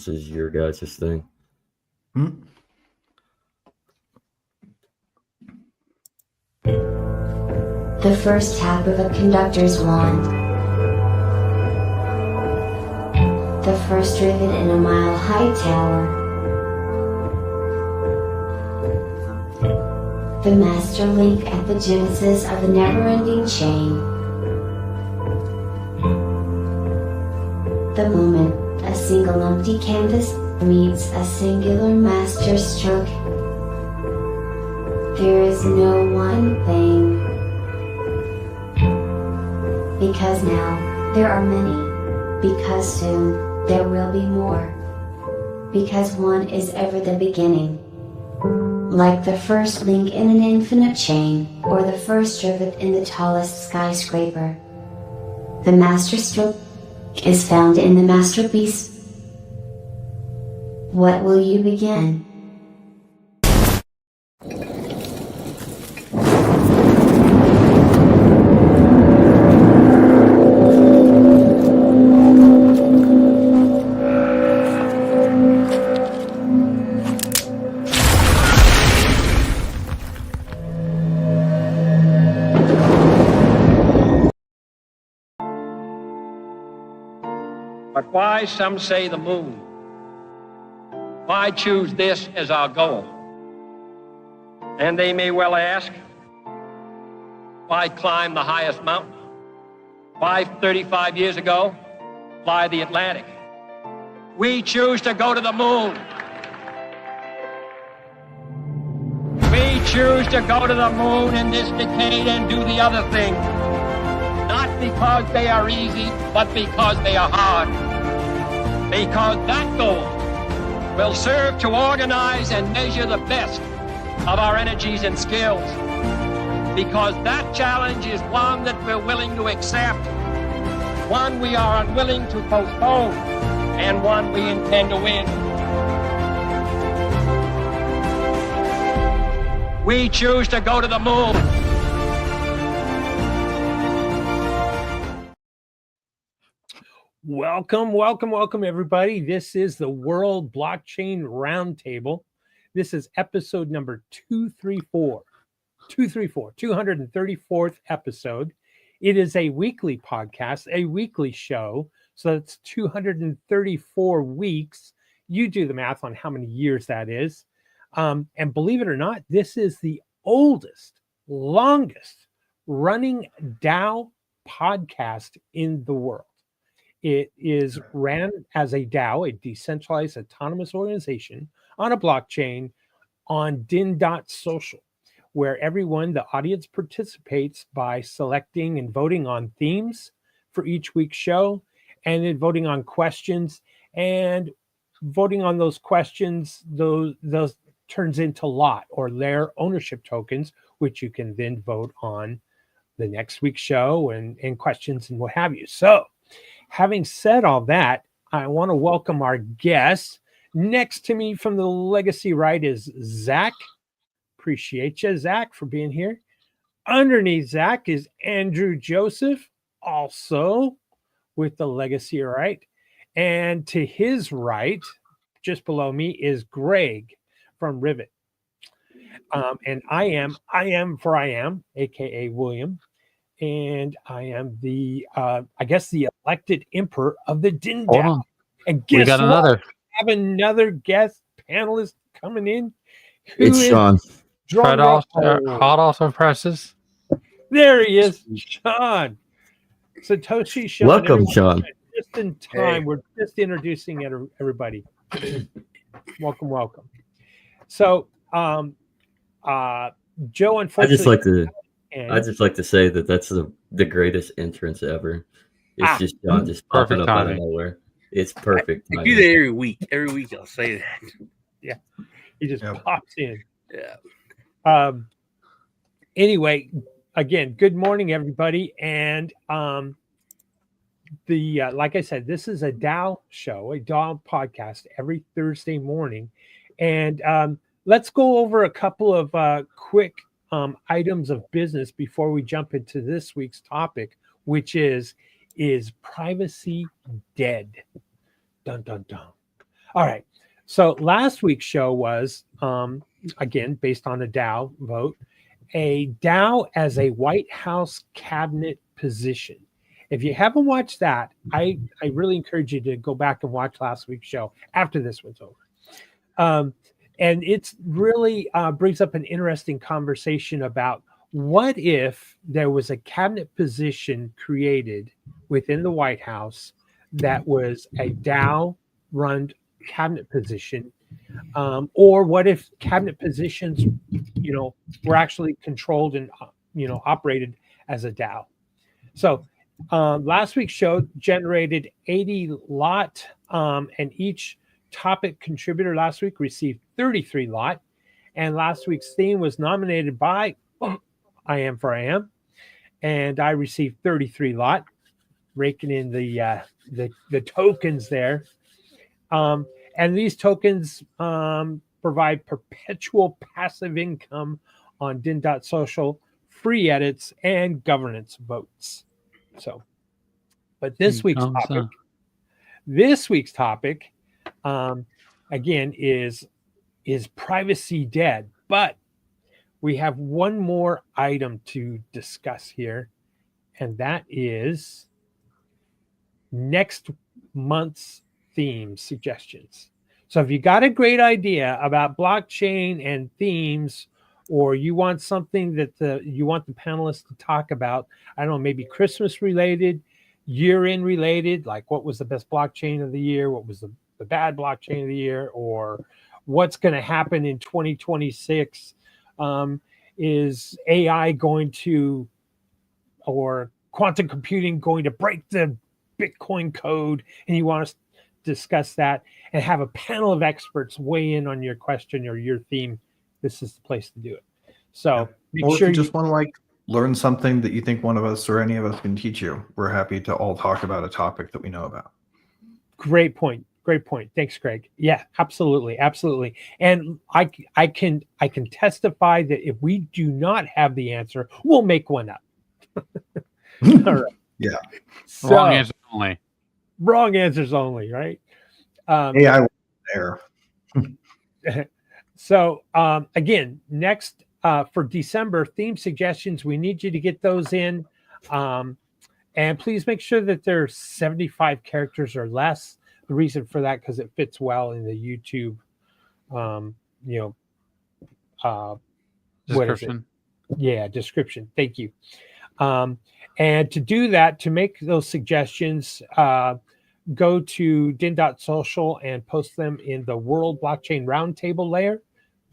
rings is your guys' thing? The first tap of a conductor's wand. The first rivet in a mile-high tower. The master link at the genesis of a never-ending chain. The moment a single empty canvas meets a singular master stroke. There is no one thing. Because now, there are many. Because soon, there will be more. Because one is ever the beginning. Like the first link in an infinite chain, or the first rivet in the tallest skyscraper. The master stroke is found in the masterpiece. What will you begin? But why, some say, the moon? Why choose this as our goal? And they may well ask, why climb the highest mountain? Why, 35 years ago, fly the Atlantic? We choose to go to the moon. We choose to go to the moon in this decade and do the other thing. Not because they are easy, but because they are hard. Because that goal will serve to organize and measure the best of our energies and skills. Because that challenge is one that we're willing to accept, one we are unwilling to postpone, and one we intend to win. We choose to go to the moon. Welcome, everybody. This is the World Blockchain Roundtable. This is episode number 234th episode. It is a weekly podcast, a weekly show. So that's 234 weeks. You do the math on how many years that is. And believe it or not, this is the oldest, longest running DAO podcast in the world. It is ran as a DAO, a decentralized autonomous organization on a blockchain on din.social, where everyone, the audience, participates by selecting and voting on themes for each week's show, and then voting on questions. And voting on those questions, those turns into lot or their ownership tokens, which you can then vote on the next week's show and questions and what have you. So, having said all that, I want to welcome our guests. Next to me from the Legacy Right is Zach. Appreciate you, Zach, for being here. Underneath Zach is Andrew Joseph, also with the Legacy Right. And to his right, just below me, is Greg from Rivet. And I am, aka William. And I am the, I guess, the elected emperor of the Din DAO. And guess we got another. We have another guest panelist coming in. It's Sean. Hot off the presses. There he is, Sean. Satoshi Sean. Welcome, Sean. Just in time. Hey. We're just introducing everybody. Welcome. So, Joe, unfortunately, I just like to say that that's the greatest entrance ever. It's just John just popping up out of nowhere. It's perfect. I do that every week. Every week I'll say that. Yeah. He just pops in. Yeah. Anyway, again, good morning, everybody. And like I said, this is a DAO show, a DAO podcast every Thursday morning. And let's go over a couple of quick items of business before we jump into this week's topic, which is privacy dead? Dun dun dun. All right. So last week's show was, again, based on a Dow vote, a Dow as a White House cabinet position. If you haven't watched that, I really encourage you to go back and watch last week's show after this one's over. And it's really brings up an interesting conversation about what if there was a cabinet position created within the White House that was a Dow-run cabinet position, or what if cabinet positions, were actually controlled and operated as a Dow? So last week's show generated 80 lot, and each topic contributor last week received 33 lot. And last week's theme was nominated by I Am for I Am, and I received 33 lot, raking in the tokens there. And these tokens provide perpetual passive income on din.social, free edits, and governance votes. So, but this week's topic, again, is privacy dead? But we have one more item to discuss here, and that is next month's theme suggestions. So if you got a great idea about blockchain and themes, or you want something that you want the panelists to talk about, I don't know, maybe Christmas related, year-end related, like what was the best blockchain of the year, what was the bad blockchain of the year, or what's going to happen in 2026, is AI going to, or quantum computing going to break the Bitcoin code, and you want to discuss that and have a panel of experts weigh in on your question or your theme, this is the place to do it. So or if you just want to like learn something that you think one of us or any of us can teach you, we're happy to all talk about a topic that we know about. Great point. Thanks, Greg. Yeah, absolutely. And I can testify that if we do not have the answer, we'll make one up. All right. Yeah. So, wrong answers only, right? AI there. So again, next for December theme suggestions, we need you to get those in, and please make sure that they're 75 characters or less. The reason for that, because it fits well in the YouTube, description. Description. Thank you. And to do that, to make those suggestions, go to din.social and post them in the World Blockchain Roundtable layer,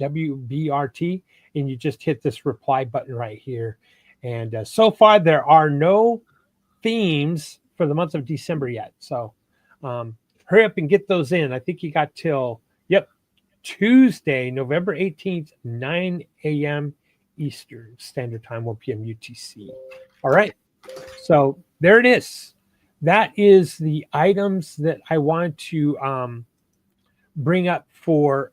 WBRT, and you just hit this reply button right here. And so far, there are no themes for the month of December yet. So hurry up and get those in. I think you got till, Tuesday, November 18th, 9 a.m. Eastern Standard Time, 1 p.m. UTC. All right. So there it is. That is the items that I want to bring up for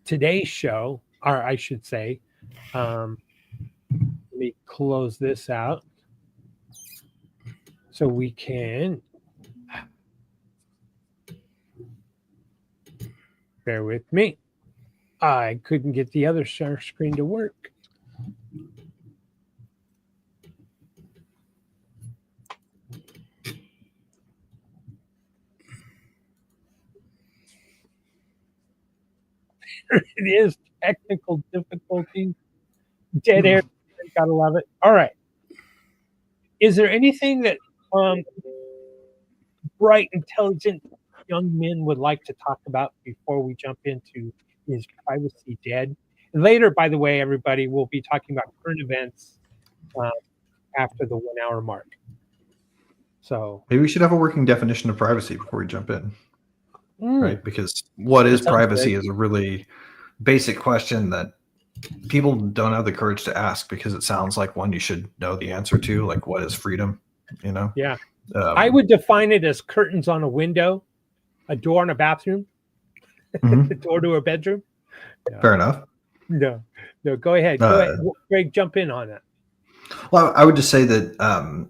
today's show, or I should say, let me close this out so we can, bear with me. I couldn't get the other share screen to work. It is technical difficulties. Dead air. Gotta love it. All right. Is there anything that bright, intelligent young men would like to talk about before we jump into Is Privacy Dead? And later, by the way, everybody, we'll be talking about current events after the 1 hour mark. So maybe we should have a working definition of privacy before we jump in. Right? Because what is privacy is a really basic question that people don't have the courage to ask, because it sounds like one you should know the answer to, like what is freedom, Yeah. I would define it as curtains on a window, a door in a bathroom, a door to a bedroom. No. Fair enough. No, go ahead. Go ahead. Greg, jump in on that. Well, I would just say that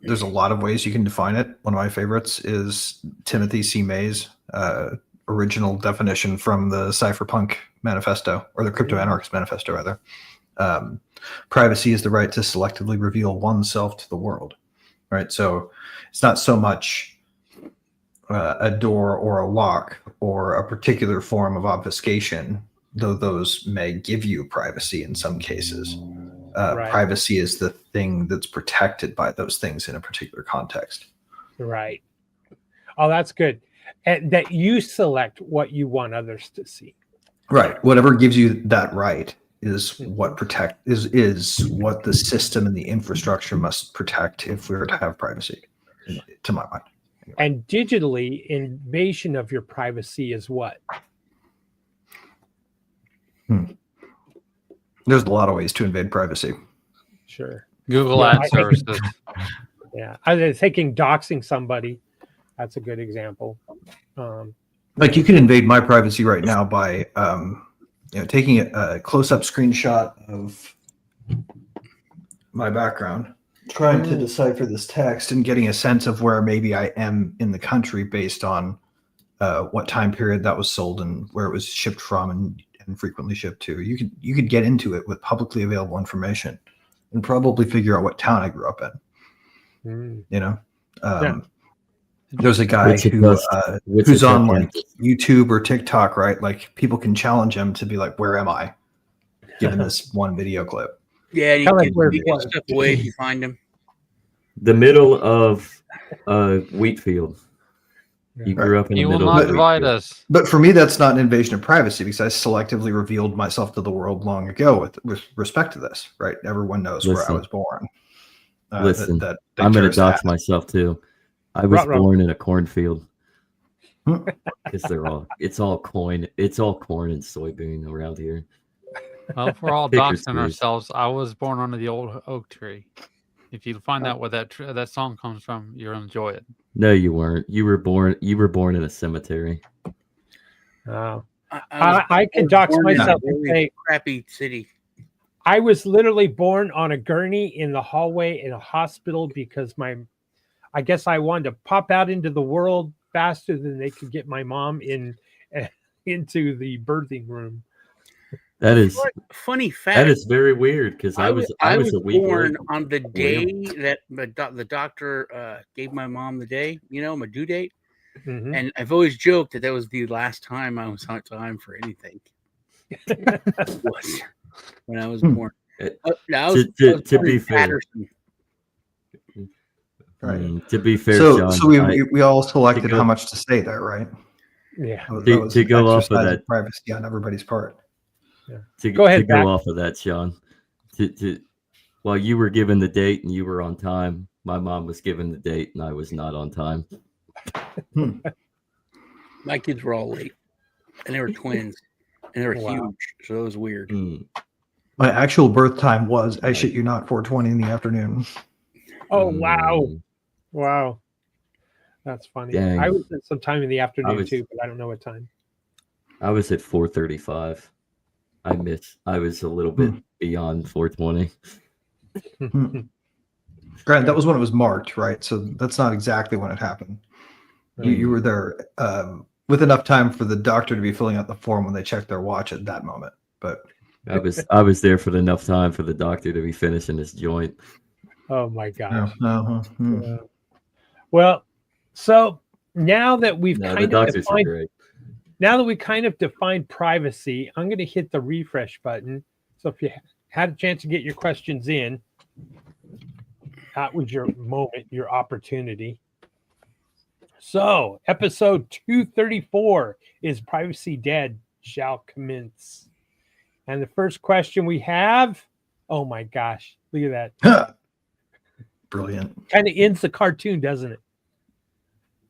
there's a lot of ways you can define it. One of my favorites is Timothy C. May's original definition from the Cypherpunk Manifesto, or the Crypto Anarchist Manifesto, rather. Privacy is the right to selectively reveal oneself to the world, right? So it's not so much a door or a lock or a particular form of obfuscation, though those may give you privacy in some cases. Right. Privacy is the thing that's protected by those things in a particular context. Right. Oh, that's good. And that you select what you want others to see. Right. Whatever gives you that right is what is what the system and the infrastructure must protect if we were to have privacy, to my mind. Anyway. And digitally, invasion of your privacy is what? There's a lot of ways to invade privacy. Sure. Google Ad services. Yeah. I was thinking doxing somebody. That's a good example. Like you can invade my privacy right now by taking a close-up screenshot of my background, trying to decipher this text and getting a sense of where maybe I am in the country based on what time period that was sold and where it was shipped from and frequently shipped to. You could get into it with publicly available information and probably figure out what town I grew up in. There's a guy who's on like YouTube or TikTok, right? Like people can challenge him to be like, where am I? Given this one video clip. Yeah, you can step away if you find him. The middle of a wheat field. You grew up in the middle. You will not divide us. But for me, that's not an invasion of privacy because I selectively revealed myself to the world long ago with respect to this, right? Everyone knows where I was born. Listen, I'm going to dox myself too. I was born in a cornfield. Because it's all corn and soybean around here. Well, if we're all doxing ourselves, I was born under the old oak tree. If you find out where that song comes from, you'll enjoy it. No, you weren't. You were born in a cemetery. I can dox myself and say, crappy city. I was literally born on a gurney in the hallway in a hospital because I guess I wanted to pop out into the world faster than they could get my mom into the birthing room. That is funny fact. That is very weird because I was a week born on the day that the doctor gave my mom the day, my due date. Mm-hmm. And I've always joked that was the last time I was on time for anything. When I was born. To be fair. Right. To be fair, so John, so we all selected how much to say there, right? Yeah. To go off of that privacy on everybody's part. Yeah. Go ahead. To go off of that, Sean. While you were given the date and you were on time, my mom was given the date and I was not on time. My kids were all late, and they were twins, and they were huge, so it was weird. My actual birth time was, I shit you not, 4:20 in the afternoon. Oh wow, wow, that's funny. Dang. I was at some time in the afternoon too, but I don't know what time. I was at 4:35. I was a little bit beyond 4:20. Grant, that was when it was marked, right? So that's not exactly when it happened. You were there with enough time for the doctor to be filling out the form when they checked their watch at that moment. But I was there for enough time for the doctor to be finishing his joint. Oh my gosh. Well, so now that we've kind of defined privacy, I'm going to hit the refresh button. So if you had a chance to get your questions in, that was your moment, your opportunity. So episode 234 is Privacy Dead shall commence. And the first question we have, oh my gosh, look at that. Brilliant. Kind of ends the cartoon, doesn't it?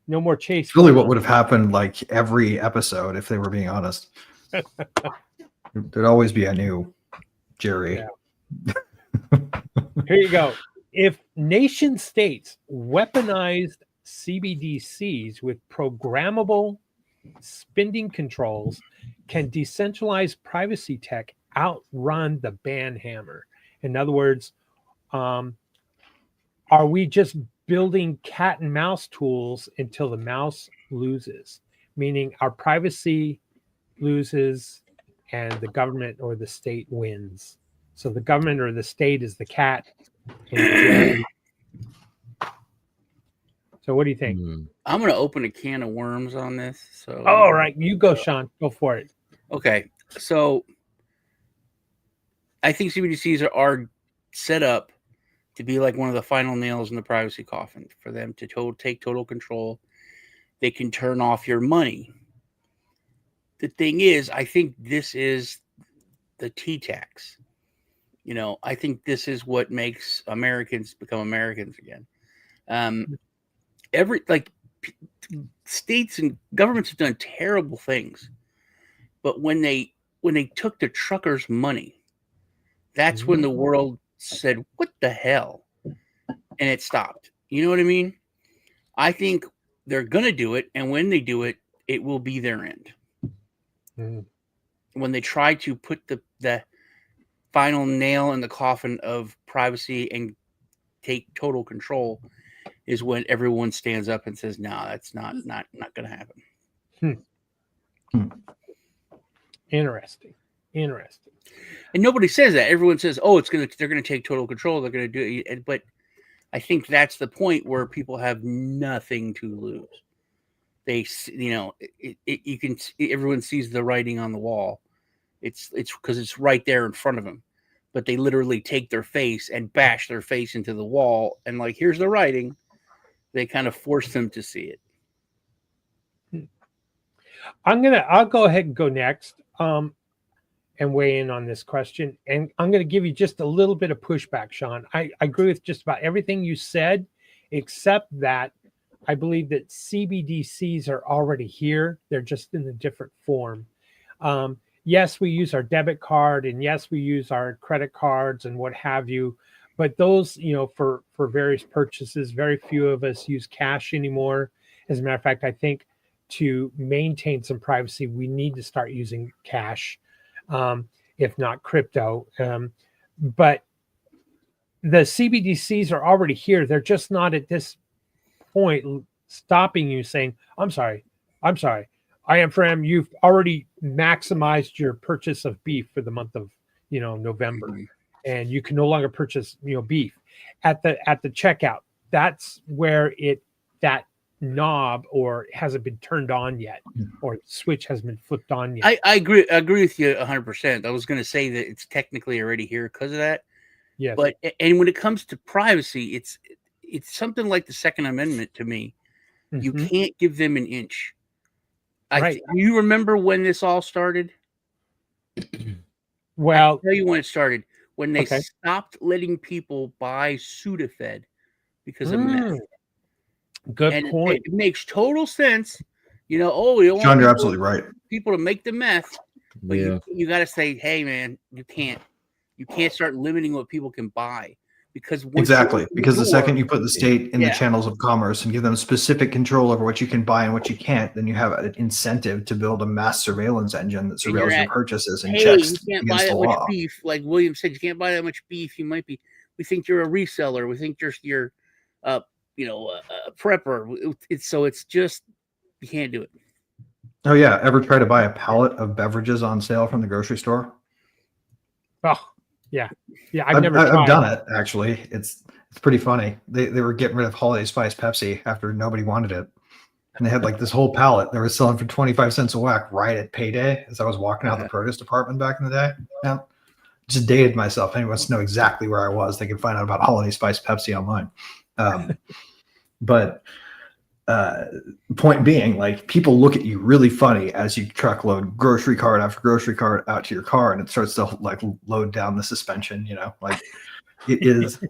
No more chase. It's really what would have happened like every episode if they were being honest. There'd always be a new Jerry. Yeah. Here you go. If nation states weaponized CBDCs with programmable spending controls, can decentralized privacy tech outrun the ban hammer? In other words, are we just building cat and mouse tools until the mouse loses? meaning our privacy loses and the government or the state wins. So the government or the state is the cat. And so what do you think? I'm going to open a can of worms on this. So, all right, you go, Sean. Go for it. Okay, so I think CBDCs are set up to be like one of the final nails in the privacy coffin for them to take total control. They can turn off your money. The thing is, I think this is the T-tax. I think this is what makes Americans become Americans again. States and governments have done terrible things, but when they took the truckers' money, that's when the world said, "What the hell?" and it stopped. You know what I mean? I think they're gonna do it, and when they do it, it will be their end. When they try to put the final nail in the coffin of privacy and take total control, is when everyone stands up and says, "No, that's not going to happen." Interesting. And nobody says that. Everyone says, "Oh, they're going to take total control. They're going to do it." But I think that's the point where people have nothing to lose. They, everyone sees the writing on the wall. It's because it's right there in front of them. But they literally take their face and bash their face into the wall, and like, here's the writing. They kind of force them to see it. I'll go ahead and go next and weigh in on this question. And I'm going to give you just a little bit of pushback, Sean. I agree with just about everything you said, except that I believe that CBDCs are already here. They're just in a different form. Yes, we use our debit card, and yes, we use our credit cards and what have you. But those, for various purchases, very few of us use cash anymore. As a matter of fact, I think to maintain some privacy, we need to start using cash, if not crypto. But the CBDCs are already here. They're just not at this point stopping you saying, I'm sorry. I am Fram. You've already maximized your purchase of beef for the month of, November, and you can no longer purchase, beef at the checkout. That's where that knob or hasn't been turned on yet, or switch hasn't been flipped on yet. I agree with you 100%. I was going to say that it's technically already here because of that. Yes. But when it comes to privacy, it's something like the Second Amendment to me. You can't give them an inch. Right. You remember when this all started? Well, I'll tell you when it started. When they stopped letting people buy Sudafed because of meth. Good point. It makes total sense. We don't John, you're absolutely right. People to make the meth, but Yeah. you got to say, hey, man, you can't start limiting what people can buy. Because the second you put the state in the channels of commerce and give them specific control over what you can buy and what you can't, then you have an incentive to build a mass surveillance engine that surveils your purchases and checks you can't against buy the that law. much beef. Like William said, you can't buy that much beef. We think you're a reseller. We think you're a prepper. It's just, you can't do it. Oh yeah, ever try to buy a pallet of beverages on sale from the grocery store? Oh. Yeah, I've done it actually. It's pretty funny. They were getting rid of Holiday Spice Pepsi after nobody wanted it, and they had like this whole pallet they were selling for 25 cents a whack right at payday. As I was walking out the produce department back in the day, just dated myself. Anyone wants to know exactly where I was, they can find out about Holiday Spice Pepsi online. But point being, like, people look at you really funny as you truckload grocery cart after grocery cart out to your car, and it starts to like load down the suspension. Like it is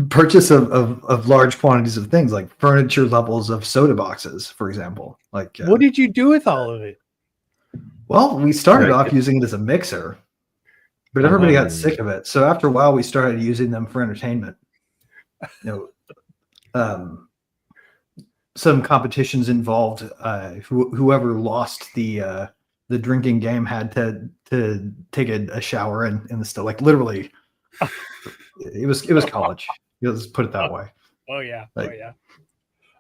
purchase of large quantities of things like furniture levels of soda boxes, for example. Like, what did you do with all of it? Well, we started off using it as a mixer, but everybody got sick of it. So after a while, we started using them for entertainment. Some competitions involved whoever lost the drinking game had to take a shower in the still, like, literally. It was college. Let's put it that way. Oh yeah.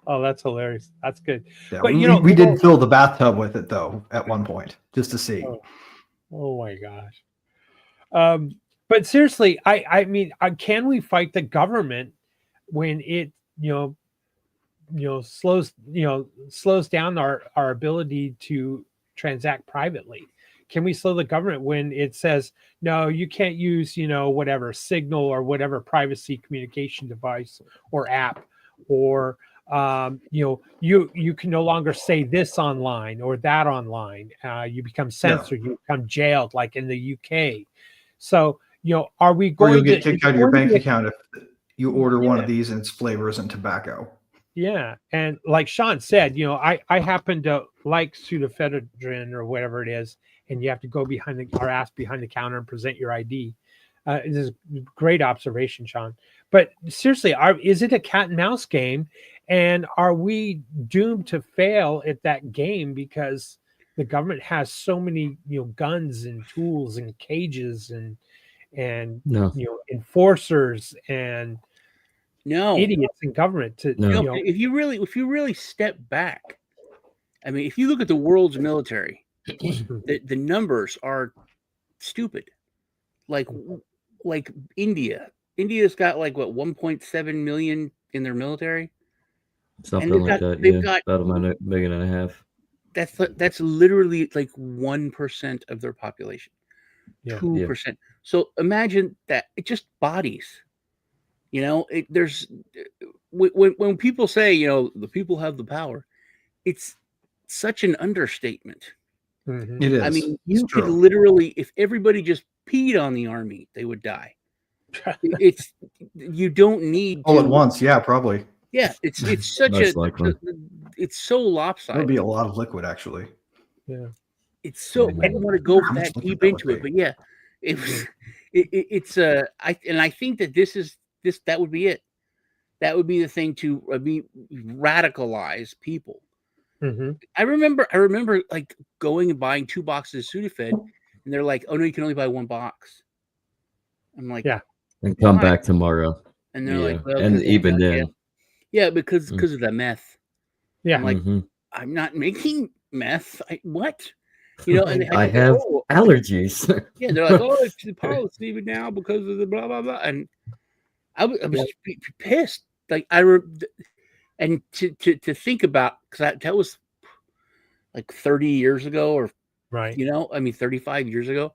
Oh, that's hilarious. That's good. Yeah, But we did fill the bathtub with it though at one point just to see. Oh my gosh. But seriously, I mean, can we fight the government when it slows down our ability to transact privately? Can we slow the government when it says no, you can't use whatever Signal or whatever privacy communication device or app, or you can no longer say this online or that online. You become censored. You become jailed, like in the UK. So are we going? Or you'll get kicked out of your bank account if you order one of these and its flavor isn't tobacco. Yeah, and like Sean said, I happen to like pseudoephedrine or whatever it is, and you have to go behind the counter and present your ID. This is a great observation, Sean. But seriously, is it a cat and mouse game? And are we doomed to fail at that game because the government has so many guns and tools and cages and enforcers and idiots in government if you really step back, I mean, if you look at the world's military, the numbers are stupid. Like India's got like what 1.7 million in their military, something like that. They've got about 1.5 million. That's literally like 1% of their population. 2%. Yeah. So imagine that. It's just bodies. There's when people say the people have the power, it's such an understatement. Mm-hmm. It is. I mean, you could literally, if everybody just peed on the army, they would die. You don't need all at once. Yeah, probably. Yeah, it's such it's so lopsided. There'll be a lot of liquid, actually. Yeah, it's so. I don't want to go that deep into it, but yeah, I think that that would be it. That would be the thing to radicalize people. Mm-hmm. I remember like going and buying 2 boxes of Sudafed, and they're like, "Oh no, you can only buy 1 box." I'm like, "Yeah," and come back tomorrow. And they're like, well, and even then, because of the meth. Yeah, I'm like, I'm not making meth. What? And I have allergies. Yeah, they're like, oh, it's the policy even now because of the blah blah blah, and I was pissed. Like and to think about, because that was like 30 years ago, or right, 35 years ago.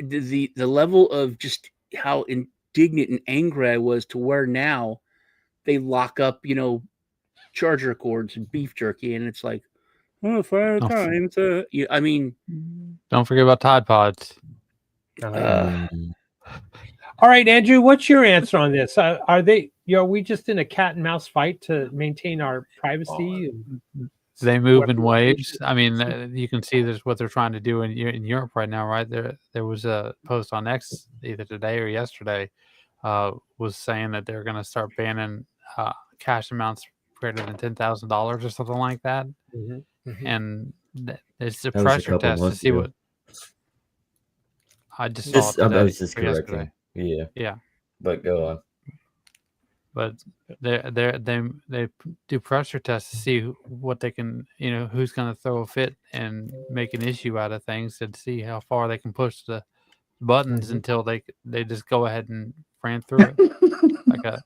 The level of just how indignant and angry I was, to where now they lock up charger cords and beef jerky, and it's like, oh, 5 times. I mean, don't forget about Tide Pods. All right, Andrew, what's your answer on this? Are we just in a cat and mouse fight to maintain our privacy? They move in waves. I mean, you can see there's what they're trying to do in Europe right now, right? There was a post on X either today or yesterday, was saying that they're going to start banning cash amounts greater than $10,000 or something like that. Mm-hmm. Mm-hmm. And it's a pressure test to see what. I just saw it today, I was just correcting. Yeah. But go on. But they do pressure tests to see what they can, who's going to throw a fit and make an issue out of things, and see how far they can push the buttons until they just go ahead and ran through it.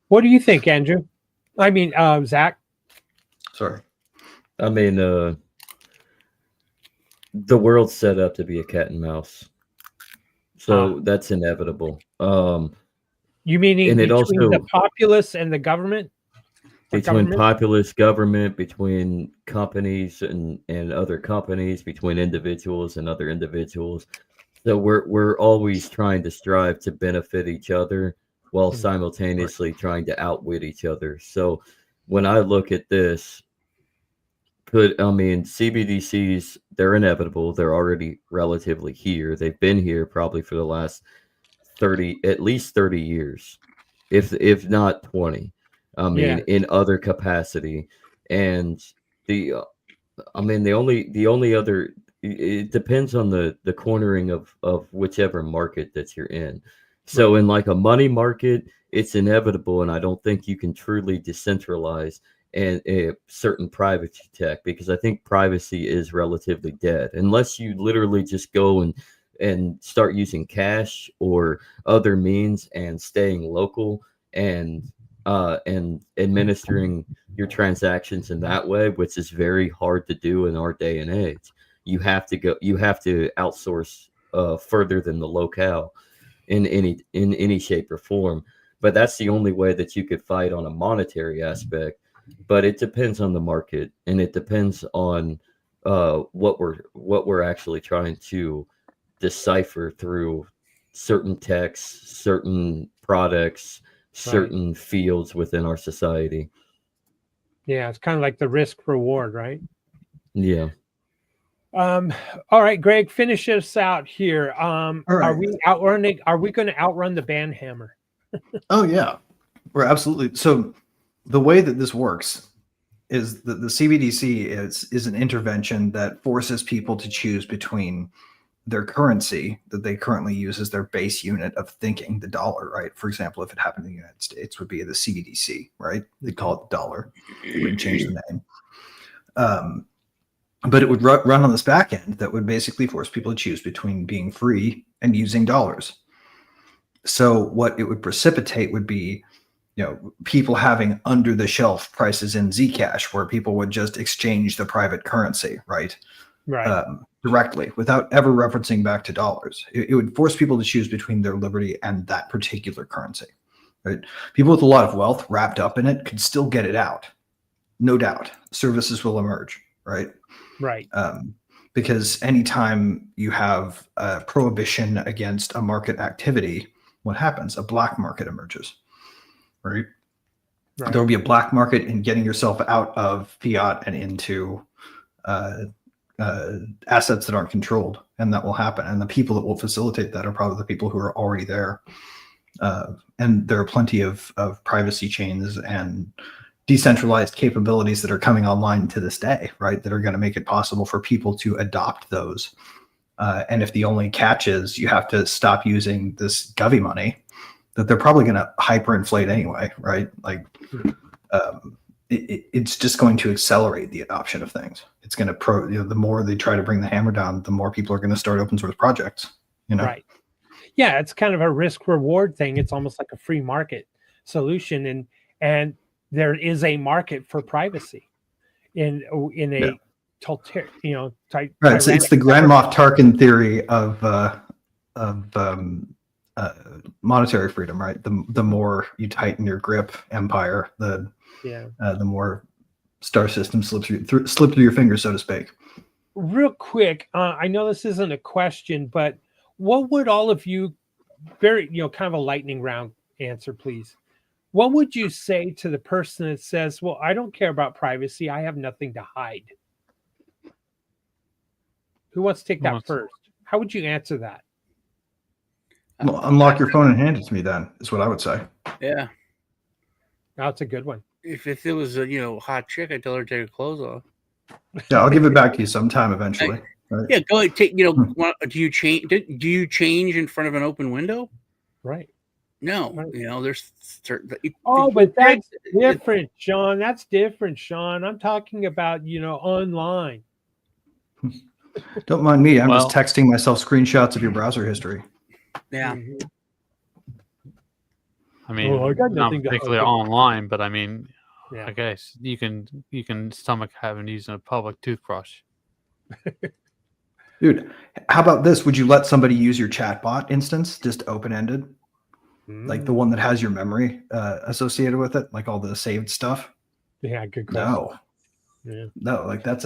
What do you think, Andrew? I mean, Zach. Sorry. I mean, the world's set up to be a cat and mouse, so that's inevitable. You meaning between the populace and the government? Between populace, government, between companies and other companies, between individuals and other individuals. So we're always trying to strive to benefit each other while simultaneously trying to outwit each other. So when I look at this, CBDCs, they're inevitable. They're already relatively here. They've been here probably for the last at least 30 years, if not 20. In other capacity. And the only other, it depends on the cornering of whichever market that you're in. So in like a money market, it's inevitable, and I don't think you can truly decentralize and a certain privacy tech, because I think privacy is relatively dead unless you literally just go and start using cash or other means and staying local and administering your transactions in that way, which is very hard to do in our day and age. You have to outsource further than the locale in any shape or form. But that's the only way that you could fight on a monetary aspect. But it depends on the market, and it depends on what we're actually trying to decipher through certain texts, certain products, certain fields within our society. Yeah, it's kind of like the risk reward, right? Yeah. All right, Greg, finish us out here. right. Are we outrunning? Are we going to outrun the banhammer? Oh yeah, we're absolutely. So the way that this works is that the CBDC is an intervention that forces people to choose between their currency that they currently use as their base unit of thinking, the dollar, right? For example, if it happened in the United States, would be the CBDC, right? They'd call it the dollar. They wouldn't change the name. But it would run on this back end that would basically force people to choose between being free and using dollars. So what it would precipitate would be, people having under the shelf prices in Zcash, where people would just exchange the private currency, right? Directly without ever referencing back to dollars. It would force people to choose between their liberty and that particular currency, right? People with a lot of wealth wrapped up in it could still get it out. No doubt. Services will emerge, right? Right. Because anytime you have a prohibition against a market activity, what happens? A black market emerges, right? There will be a black market in getting yourself out of fiat and into assets that aren't controlled, and that will happen. And the people that will facilitate that are probably the people who are already there. And there are plenty of privacy chains and decentralized capabilities that are coming online to this day, right? That are going to make it possible for people to adopt those. And if the only catch is you have to stop using this Govy money, that they're probably going to hyperinflate anyway, right? Like, it's just going to accelerate the adoption of things. It's going to the more they try to bring the hammer down, the more people are going to start open source projects. Right. Yeah, it's kind of a risk reward thing. It's almost like a free market solution, and there is a market for privacy in a type. Right. It's the Grand Moff Tarkin theory of monetary freedom, right? The more you tighten your grip, empire, the more star system slip through your fingers, so to speak. Real quick, I know this isn't a question, but what would all of you, very kind of a lightning round answer, please? What would you say to the person that says, "Well, I don't care about privacy. I have nothing to hide"? Who wants to take that first? How would you answer that? Well, unlock your phone and hand it to me. Then is what I would say. Yeah, that's a good one. If it was a hot chick, I'd tell her to take her clothes off. Yeah, I'll give it back to you sometime eventually. Right? Yeah, go ahead. Take. Do you change? Do you change in front of an open window? Right. No, there's certain. But that's different, Sean. That's different, Sean. I'm talking about online. Don't mind me. I'm just texting myself screenshots of your browser history. Yeah. I mean, I got not particularly online, but I mean, I guess you can stomach having using a public toothbrush. Dude, how about this? Would you let somebody use your chatbot instance, just open-ended? Like the one that has your memory associated with it, like all the saved stuff? Yeah, good question. No, like that's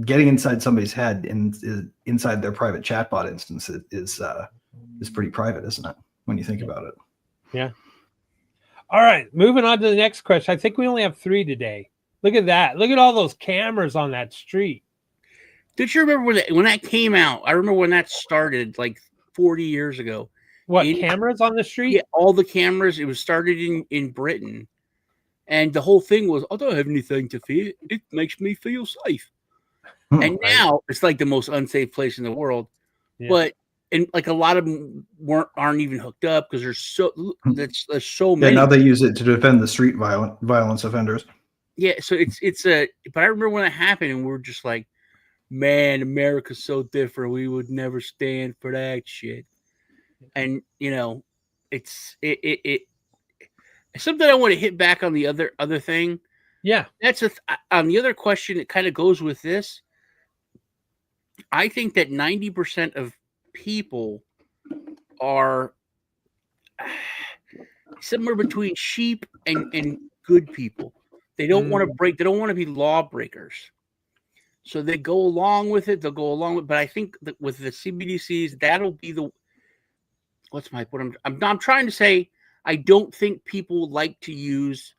getting inside somebody's head and inside their private chatbot instance is pretty private, isn't it? When you think about it. Yeah. All right, moving on to the next question. I think we only have 3 today. Look at that. Look at all those cameras on that street. Did you remember when that came out? I remember when that started like 40 years ago. What, cameras on the street? Yeah, all the cameras. It was started in Britain. And the whole thing was, I don't have anything to fear. It makes me feel safe. And now it's like the most unsafe place in the world. Yeah. But and like a lot of them aren't even hooked up because there's so Yeah, many. now they use it to defend the street violence offenders. Yeah, so but I remember when it happened, and we were just like, man, America's so different. We would never stand for that shit. And it's something I want to hit back on the other thing. Yeah, That's on the other question. It kind of goes with this. I think that 90% of people are somewhere between sheep and good people. They don't want to break. They don't want to be lawbreakers. So they go along with it. They'll go along with. But I think that with the CBDCs, that'll be the. I'm trying to say. I don't think people like to use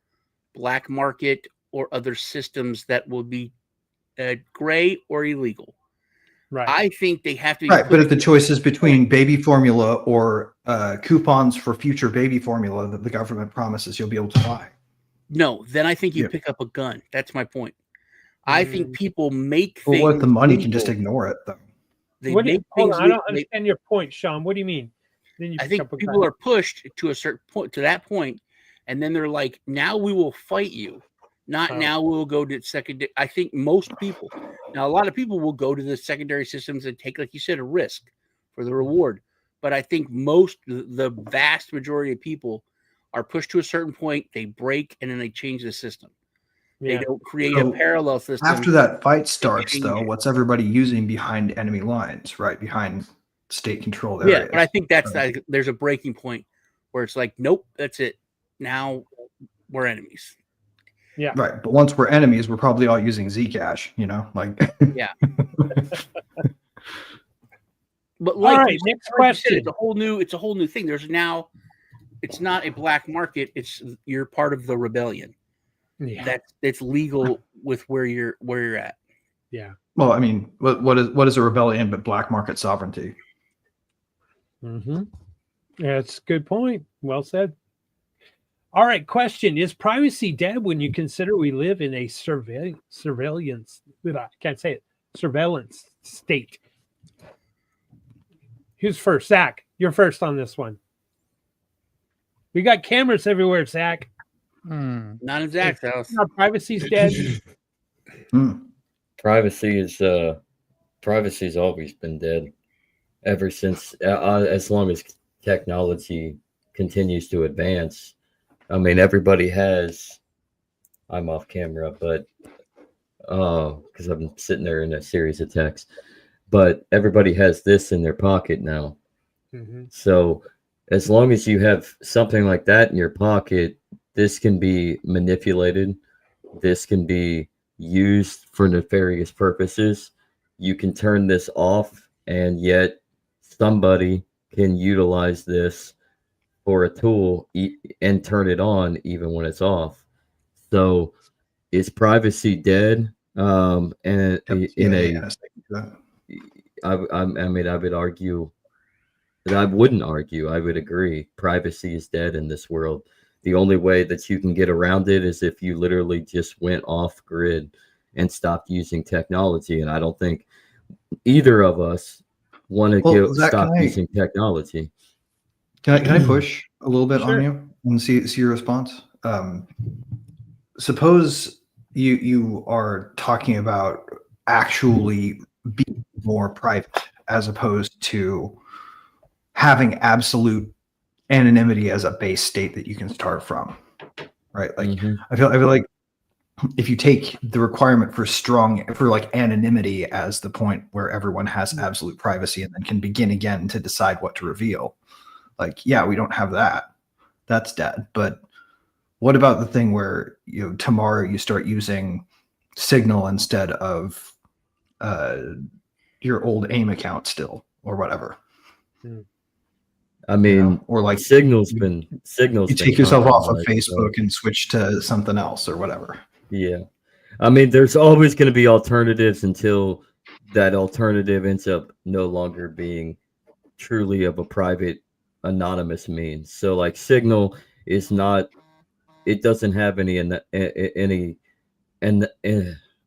black market or other systems that will be gray or illegal. right. I think they have to be Right, but if the choice is between baby formula or coupons for future baby formula that the government promises you'll be able to buy. No, then I think you Yeah. pick up a gun. That's my point. I think people make Well, things. with the money, you can legal. just ignore it, though. They What do you, make hold things on, I don't legal. understand your point, Sean. What do you mean? Then you I pick think up a people gun. are pushed to a certain point, to that point, and then they're like, "Now we will fight you." Not Oh. now we'll go to secondary. I think most people. Now a lot of people will go to the secondary systems and take, like you said, a risk for the reward. But I think the vast majority of people are pushed to a certain point. They break and then they change the system. Yeah. They don't create So, a parallel system. After that fight starts, change though, it. what's everybody using behind enemy lines, right? Behind state-controlled Yeah, areas. but I think there's a breaking point where it's like, nope, that's it. Now we're enemies. Yeah. Right, but once we're enemies, we're probably all using Zcash, like. Yeah. But All like, right, next question. it's a whole new thing. There's now, it's not a black market. You're part of the rebellion. Yeah. It's legal with where you're at. Yeah. Well, I mean, what is a rebellion but black market sovereignty? Mm-hmm. That's a good point. Well said. All right, question. Is privacy dead when you consider we live in a surveillance state? Who's first? Zach, you're first on this one. We got cameras everywhere, Zach. Not in Zach's house. Our privacy's dead. Privacy's always been dead ever since, as long as technology continues to advance. I mean, everybody has. I'm off camera, but because I'm sitting there in a series of texts. But everybody has this in their pocket now. Mm-hmm. So as long as you have something like that in your pocket, this can be manipulated. This can be used for nefarious purposes. You can turn this off, and yet somebody can utilize this for a tool and turn it on even when it's off. So is privacy dead? I would argue that I wouldn't argue. I would agree. Privacy is dead in this world. The only way that you can get around it is if you literally just went off grid and stopped using technology. And I don't think either of us want to stop using technology. Can I push a little bit on you and see your response? Suppose you are talking about actually being more private as opposed to having absolute anonymity as a base state that you can start from, right? Like I feel like if you take the requirement for anonymity as the point where everyone has absolute privacy and then can begin again to decide what to reveal, like, yeah, we don't have that. That's dead. But what about the thing where tomorrow you start using Signal instead of your old AIM account still or whatever? I mean, or like Signal's. You take yourself off of Facebook and switch to something else or whatever. Yeah, I mean, there's always going to be alternatives until that alternative ends up no longer being truly of a private, anonymous means. So, like, Signal is not. It doesn't have any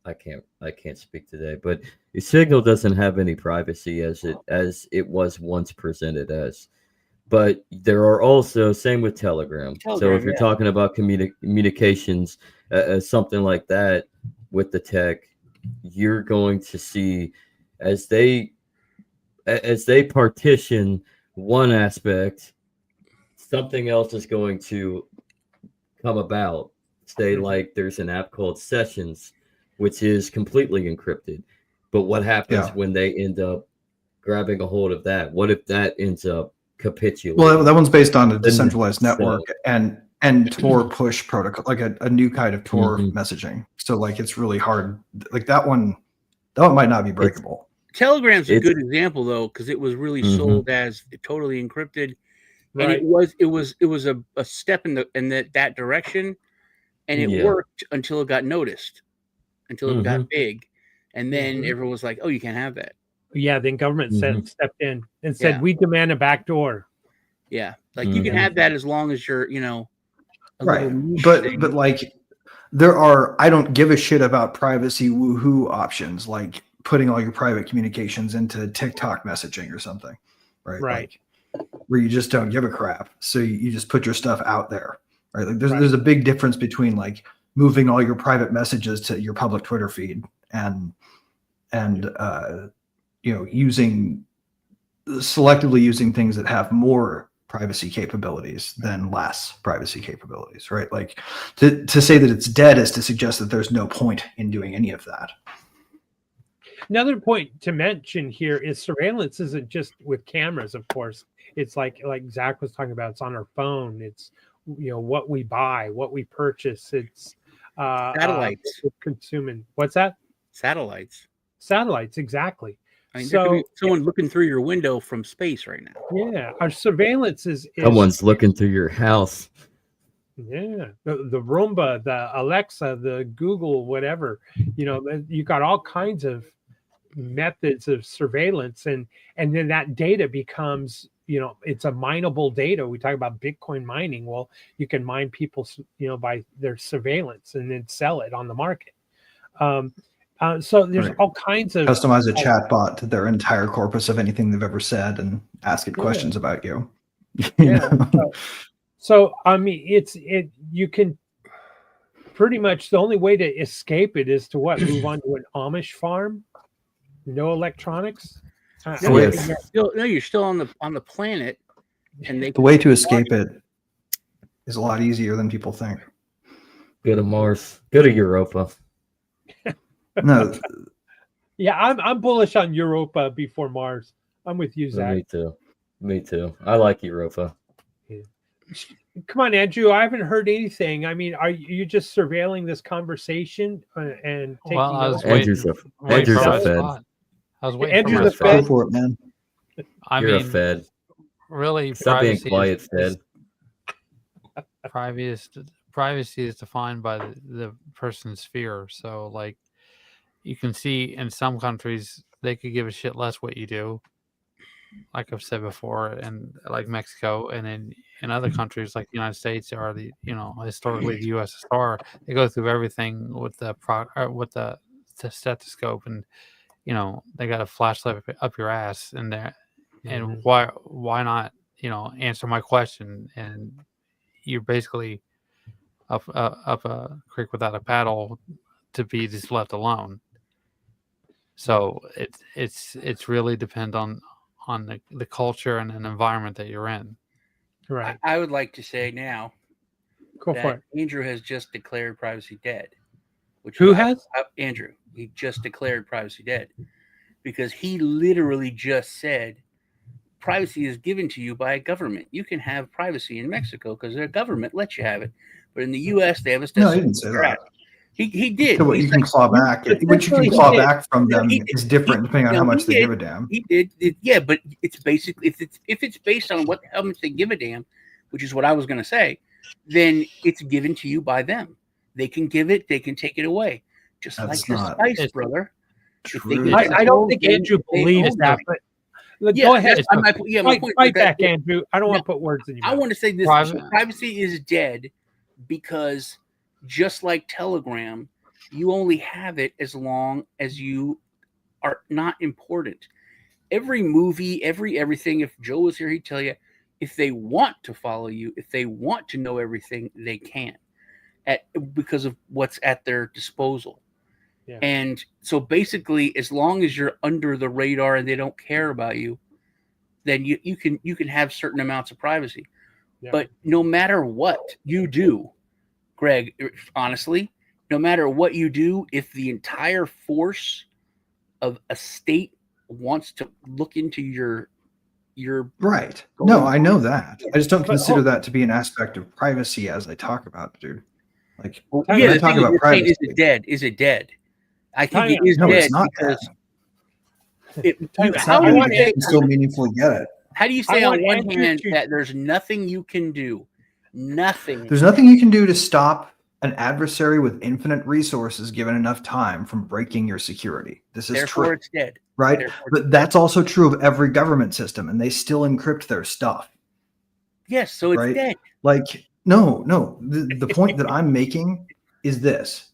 I can't speak today, but Signal doesn't have any privacy as it was once presented as. But there are also, same with Telegram. So if you're talking about communications, something like that with the tech, you're going to see as they partition one aspect, something else is going to come about. Say like there's an app called Sessions, which is completely encrypted. But what happens when they end up grabbing a hold of that? What if that ends up capitulating? Well, that one's based on a decentralized network and Tor push protocol, like a new kind of Tor messaging. So like it's really hard. Like that one might not be breakable. Telegram's a good example though, because it was really sold as totally encrypted, and it was a step in that direction, and it worked until it got noticed, until it got big, and then everyone was like, "Oh, you can't have that." Yeah, then government stepped in and said, "We demand a backdoor." Yeah, like you can have that as long as you're, right. But like there are, I don't give a shit about privacy woohoo options, like putting all your private communications into TikTok messaging or something, right? Right. Like, where you just don't give a crap. So you just put your stuff out there, right? Like there's a big difference between like moving all your private messages to your public Twitter feed and selectively using things that have more privacy capabilities than less privacy capabilities, right? Like to say that it's dead is to suggest that there's no point in doing any of that. Another point to mention here is surveillance isn't just with cameras, of course. It's like Zach was talking about, it's on our phone. It's, what we buy, what we purchase. It's satellites. Consuming. What's that? Satellites, exactly. I mean, there could be someone looking through your window from space right now. Yeah, our surveillance is someone's looking through your house. Yeah, the Roomba, the Alexa, the Google, whatever. You got all kinds of methods of surveillance, and then that data becomes, it's a mineable data. We talk about Bitcoin mining. Well, you can mine people, by their surveillance and then sell it on the market. So there's all kinds of customize a chat bot to their entire corpus of anything they've ever said and ask it questions about you. So I mean, you can pretty much, the only way to escape it is to move on to an Amish farm, no electronics. You're still on the planet, and the way to escape it is a lot easier than people think. Go to Mars. Go to Europa. No. Yeah, I'm bullish on Europa before Mars. I'm with you, Zach. Me too. I like Europa. Yeah. Come on, Andrew. I haven't heard anything. I mean, are you just surveilling this conversation and taking? Well, I was Andrew's a Fed. I was waiting Andrew's for my Fed. For it, man. You're a Fed. Really, stop being quiet, Fed. Privacy is defined by the person's sphere. So, like, you can see in some countries they could give a shit less what you do, like I've said before, and like Mexico, and in other countries like the United States or historically the USSR, they go through everything with the stethoscope, and they got a flashlight up your ass, and why not answer my question, and you're basically up a creek without a paddle to be just left alone. So it's really depend on the culture and an environment that you're in. Right. I would like to say now Go for it. Andrew has just declared privacy dead. Who has? Andrew. He just declared privacy dead because he literally just said privacy is given to you by a government. You can have privacy in Mexico because their government lets you have it. But in the U.S., they have a No, he didn't say that. He did. So what you can claw back, what you can claw back from them is different depending on how much they give a damn. He did. Yeah, but it's basically if it's based on how much they give a damn, which is what I was going to say, then it's given to you by them. They can give it, they can take it away, just That's like not your spice, brother. I don't think Andrew believes that, but go ahead. Fight back, Andrew. I don't want to put words in your mouth. I want to say this: privacy is dead because just like Telegram, you only have it as long as you are not important. Every movie, everything, if Joe was here, he'd tell you, if they want to follow you, if they want to know everything, they can, because of what's at their disposal. Yeah. And so basically, as long as you're under the radar and they don't care about you, then you can have certain amounts of privacy. Yeah. But no matter what you do, Greg, honestly, no matter what you do, if the entire force of a state wants to look into your right. No, I know that. I just don't consider that to be an aspect of privacy as I talk about it, dude. Like, yeah, talk about privacy. Is it dead? Is it dead? I think it is dead. It's not because you can still meaningfully get it. How do you say on one hand that there's nothing you can do? Nothing. There's nothing you can do to stop an adversary with infinite resources given enough time from breaking your security. This is Therefore, true. It's dead. Right? Therefore, but that's also true of every government system, and they still encrypt their stuff. Yes, so it's dead. Like, no. The point that I'm making is this.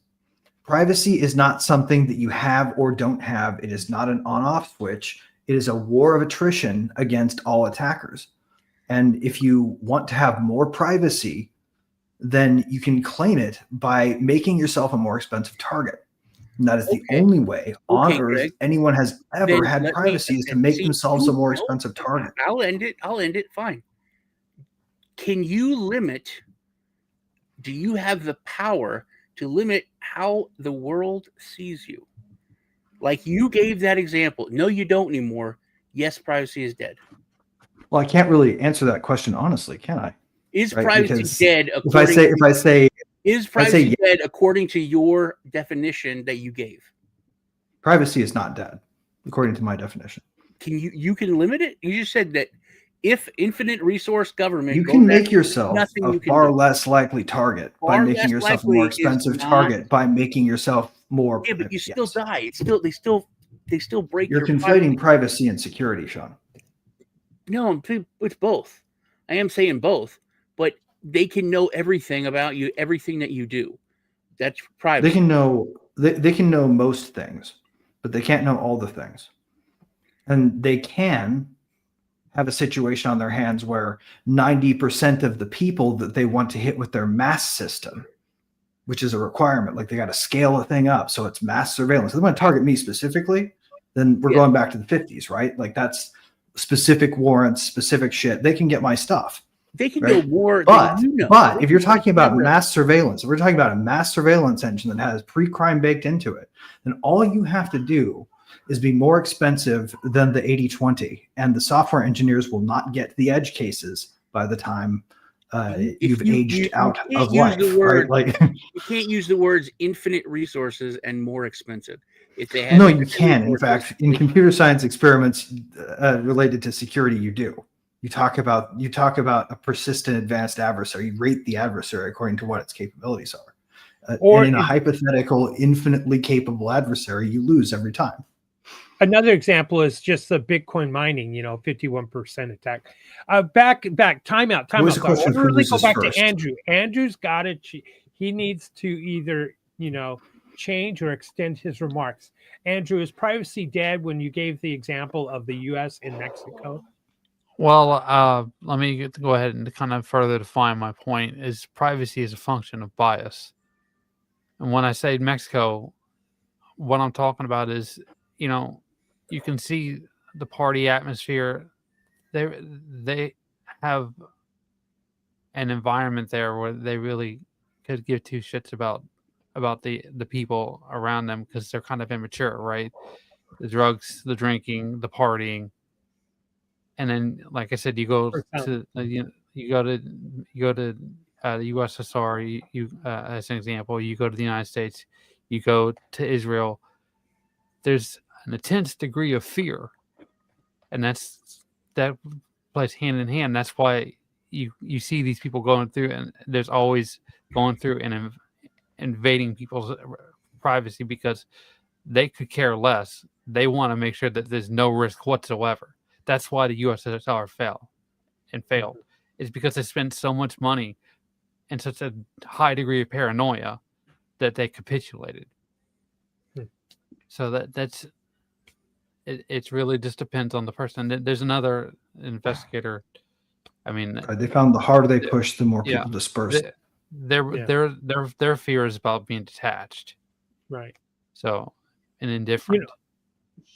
Privacy is not something that you have or don't have. It is not an on-off switch. It is a war of attrition against all attackers. And if you want to have more privacy, then you can claim it by making yourself a more expensive target. And that is the only way on Earth anyone has ever had privacy is to make themselves a more expensive target. I'll end it. Fine. Can you limit? Do you have the power to limit how the world sees you? Like you gave that example. No, you don't anymore. Yes, privacy is dead. Well, I can't really answer that question honestly, can I? Is privacy dead? If I say is privacy dead according to your definition that you gave? Privacy is not dead, according to my definition. Can you can limit it? You just said that if infinite resource government, you can make yourself a far less likely target by making yourself a more expensive target by making yourself more. Yeah, but you still die. It's still they still break. You're conflating privacy and security, Sean. No, it's both. I am saying both, but they can know everything about you, everything that you do. That's private. They can know most things, but they can't know all the things. And they can have a situation on their hands where 90% of the people that they want to hit with their mass system, which is a requirement, like they got to scale a thing up so it's mass surveillance. If they want to target me specifically, then we're going back to the 50s, right? Like that's specific warrants, specific shit. They can get my stuff. They can know more than you know. But if you're talking about mass surveillance, if we're talking about a mass surveillance engine that has pre-crime baked into it, then all you have to do is be more expensive than the 80/20, and the software engineers will not get the edge cases by the time you've aged out of life. Right? Like, you can't use the words infinite resources and more expensive. If they have you can. In fact, in computer science experiments related to security, you do. You talk about a persistent advanced adversary. You rate the adversary according to what its capabilities are. Or in a hypothetical, infinitely capable adversary, you lose every time. Another example is just the Bitcoin mining, 51% attack. Back, time out. I want to really go back to Andrew. Andrew's got it. He needs to either, change or extend his remarks. Andrew, is privacy dead when you gave the example of the U.S. and Mexico? Well, let me go ahead and kind of further define my point. Is privacy is a function of bias. And when I say Mexico, what I'm talking about is, you can see the party atmosphere. They have an environment there where they really could give two shits about the people around them because they're kind of immature, right? The drugs, the drinking, the partying, and then, like I said, you go to the USSR. As an example, you go to the United States, you go to Israel. There's an intense degree of fear, and that plays hand in hand. That's why you see these people going through, and there's always going through and invading people's privacy because they could care less. They want to make sure that there's no risk whatsoever. That's why the USSR failed. It's because they spent so much money and such a high degree of paranoia that they capitulated. So that's it. It really just depends on the person. There's another investigator. I mean, They found the harder they push, the more yeah, people disperse. their fear is about being detached. Right. So, and indifferent.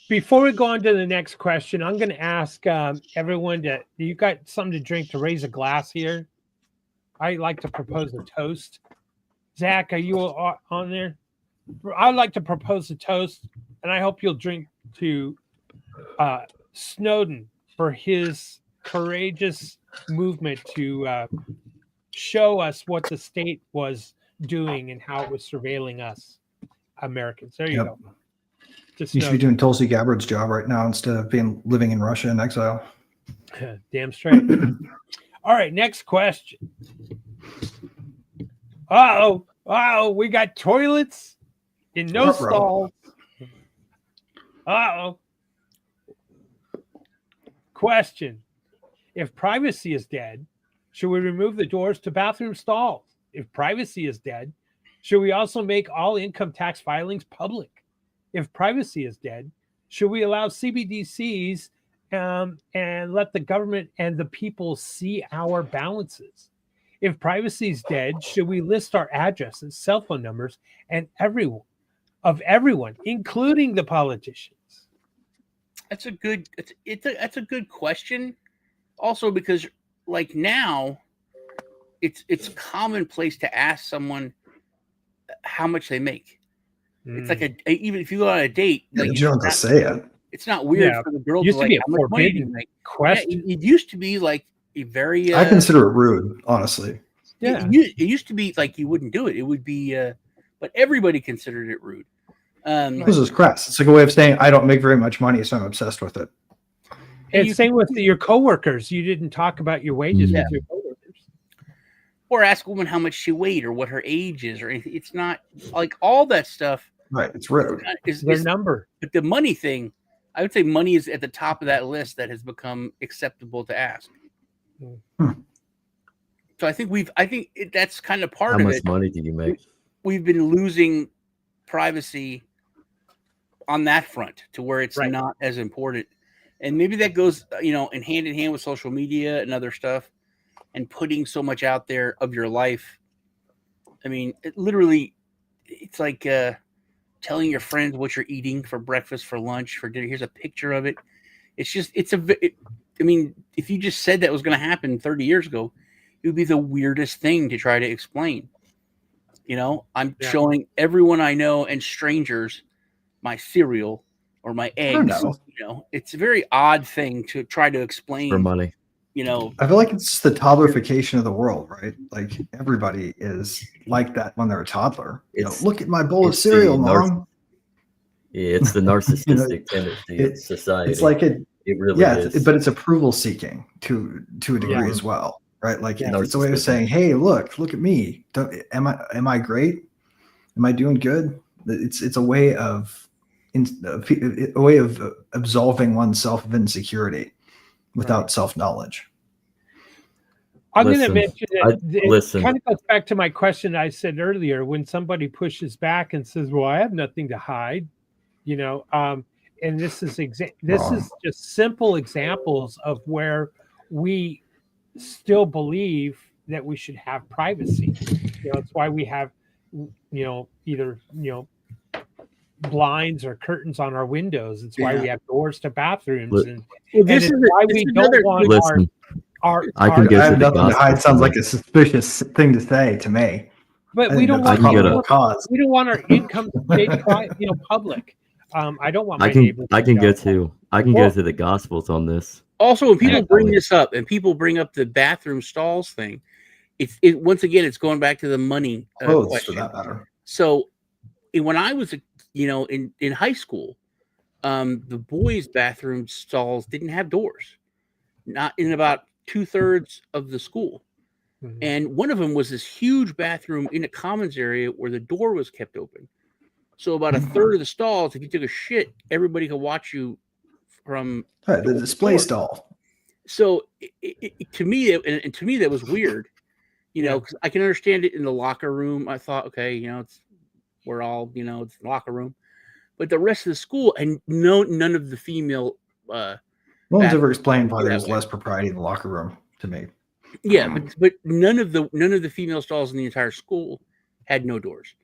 Before we go on to the next question, I'm going to ask everyone to, you got something to drink, to raise a glass here? I like to propose a toast. Zach, are you on there? I'd like to propose a toast, and I hope you'll drink to Snowden for his courageous movement to show us what the state was doing and how it was surveilling us Americans. There you go. You should be doing Tulsi Gabbard's job right now instead of living in Russia in exile. Damn straight. All right, next question. Uh-oh, we got toilets in no stalls. Uh-oh. Question. If privacy is dead, should we remove the doors to bathroom stalls? If privacy is dead, should we also make all income tax filings public? If privacy is dead, should we allow CBDCs and let the government and the people see our balances? If privacy is dead, should we list our addresses, cell phone numbers, and everyone, including the politicians? That's a good. That's a good question. Also, because like now, it's commonplace to ask someone how much they make. It's like even if you go on a date, like you don't have to say it. It's not weird for the girl used to to be like, a how much money do you forbidden make? question. Yeah, it used to be like a very. I consider it rude, honestly. Yeah, it used to be like you wouldn't do it. It would be, but everybody considered it rude. This is crass. It's like a way of saying I don't make very much money, so I'm obsessed with it. And same with your coworkers. You didn't talk about your wages with your coworkers. Or ask a woman how much she weighed or what her age is or anything. It's not like all that stuff. Right. It's rude. Is their number. But the money thing, I would say money is at the top of that list that has become acceptable to ask. So I think that's kind of part of it. How much money do you make? We've been losing privacy on that front to where it's not as important. And maybe that goes, in hand with social media and other stuff and putting so much out there of your life. I mean, it's like telling your friends what you're eating for breakfast, for lunch, for dinner. Here's a picture of it. It's just, I mean, if you just said that was going to happen 30 years ago, it would be the weirdest thing to try to explain. I'm showing everyone I know and strangers my cereal or my eggs. It's a very odd thing to try to explain for money. I feel like it's the toddlerification of the world, right? Like everybody is like that when they're a toddler. Look at my bowl of cereal, Mom. It's the narcissistic tendency of society. It's like it really is. But it's approval seeking to a degree as well, right? Like it's a way of saying, "Hey, look at me. Am I great? Am I doing good?" It's a way of absolving oneself of insecurity without self-knowledge. I'm going to mention that it kind of goes back to my question I said earlier. When somebody pushes back and says, "Well, I have nothing to hide," and this is just simple examples of where we still believe that we should have privacy. It's why we have, either blinds or curtains on our windows. It's why we have doors to bathrooms, and it's why we don't want our I can get I have nothing to hide sounds like a suspicious thing to say to me. But we don't want our income made public. I don't want my neighbors. I can get to the Gospels on this. Also, when people bring this up and people bring up the bathroom stalls thing, it once again it's going back to the money question. For that matter. So when I was in high school, the boys' bathroom stalls didn't have doors, not in about 2/3 of the school. Mm-hmm. And one of them was this huge bathroom in a commons area where the door was kept open. So about 1/3 of the stalls, if you took a shit, everybody could watch you from the display stall. So to me, that was weird, because I can understand it in the locker room. I thought, okay, we're all, it's the locker room. but the rest of the school, and none of the female. No one's ever explained why that there's way. less propriety in the locker room to me. Yeah, but none of the female stalls in the entire school had no doors.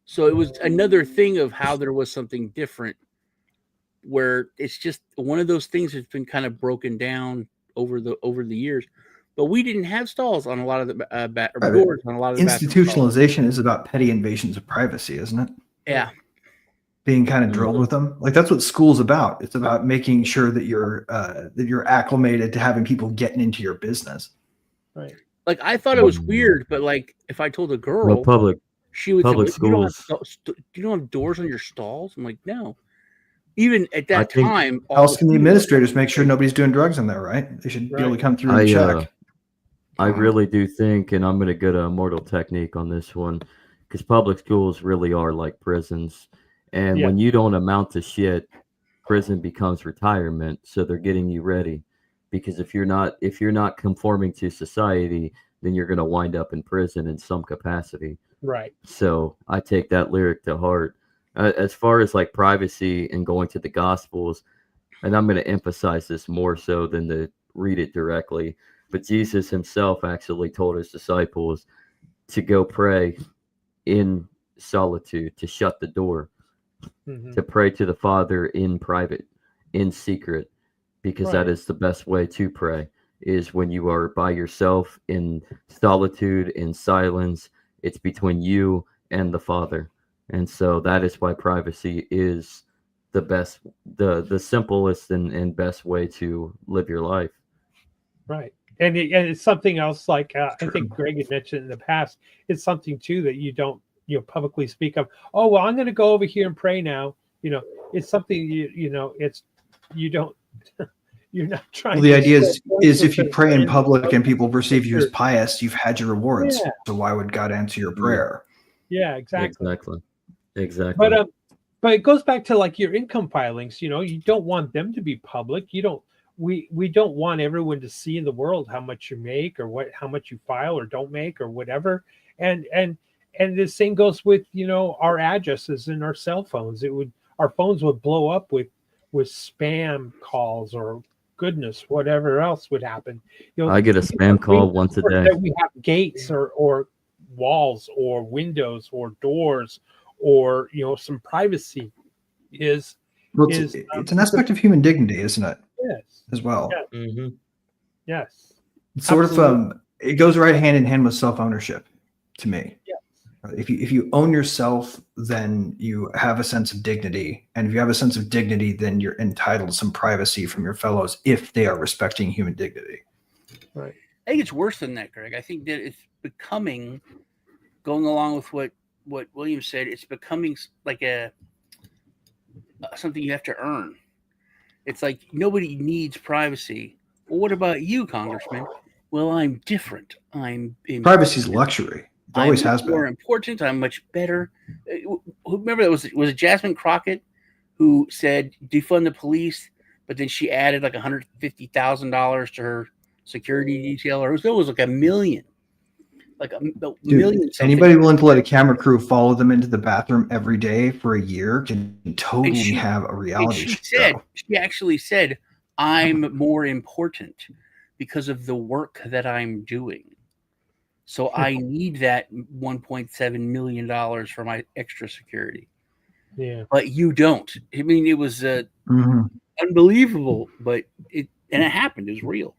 So it was another thing of how there was something different, where it's just one of those things that's been kind of broken down over the years. But we didn't have stalls on a lot of the doors on a lot of the institutionalization is about petty invasions of privacy, isn't it? Yeah, being kind of drilled with them. Like that's what school's about. It's about making sure that you're acclimated to having people getting into your business. Right. Like I thought it was weird, but like if I told a girl, she would public say, schools. You don't have doors on your stalls? I'm like, no. Even at that time, how else can the administrators make sure nobody's doing drugs in there, right? They should be able to come through and check. I really do think, and I'm going to get a Mortal Technique on this one, because public schools really are like prisons. And when you don't amount to shit, prison becomes retirement. So they're getting you ready, because if you're not conforming to society, then you're going to wind up in prison in some capacity. Right. So I take that lyric to heart. As far as like privacy and going to the Gospels, and I'm going to emphasize this more so than to read it directly, but Jesus himself actually told his disciples to go pray in solitude, to shut the door, to pray to the Father in private, in secret, because that is the best way to pray, is when you are by yourself in solitude, in silence. It's between you and the Father. And so that is why privacy is the best, the simplest and best way to live your life. Right. And it's something else, like I think Greg had mentioned in the past, it's something too that you don't publicly speak of. Oh, well, I'm going to go over here and pray now. It's something it's you don't you're not trying. Well, the idea is if you pray in public and people perceive you as pious, you've had your rewards. Yeah. So why would God answer your prayer? Yeah, exactly. Exactly. But it goes back to like your income filings. You don't want them to be public. We don't want everyone to see in the world how much you make or how much you file or don't make or whatever. And the same goes with our addresses and our cell phones. Our phones would blow up with spam calls or goodness, whatever else would happen. I get a spam call once a day. We have gates or walls or windows or doors or some privacy it's an aspect of human dignity, isn't it? Yes, as well. Yes. Mm-hmm. Yes. It's sort of it goes right hand in hand with self-ownership to me. Yes. If you own yourself, then you have a sense of dignity, and if you have a sense of dignity, then you're entitled to some privacy from your fellows if they are respecting human dignity. Right. I think it's worse than that, Greg. I think that it's becoming, going along with what William said, it's becoming like something you have to earn. It's like nobody needs privacy. Well, what about you, Congressman? Well, I'm different. Privacy's luxury. It always has been. More important. I'm much better. Remember that was it Jasmine Crockett who said defund the police, but then she added like $150,000 to her security detail, or it was like $1 million. Like a million. Anybody willing to let a camera crew follow them into the bathroom every day for a year can totally have a reality show. She actually said, I'm more important because of the work that I'm doing. So I need that $1.7 million for my extra security. Yeah. But you don't. I mean, it was unbelievable, but it happened. It was real.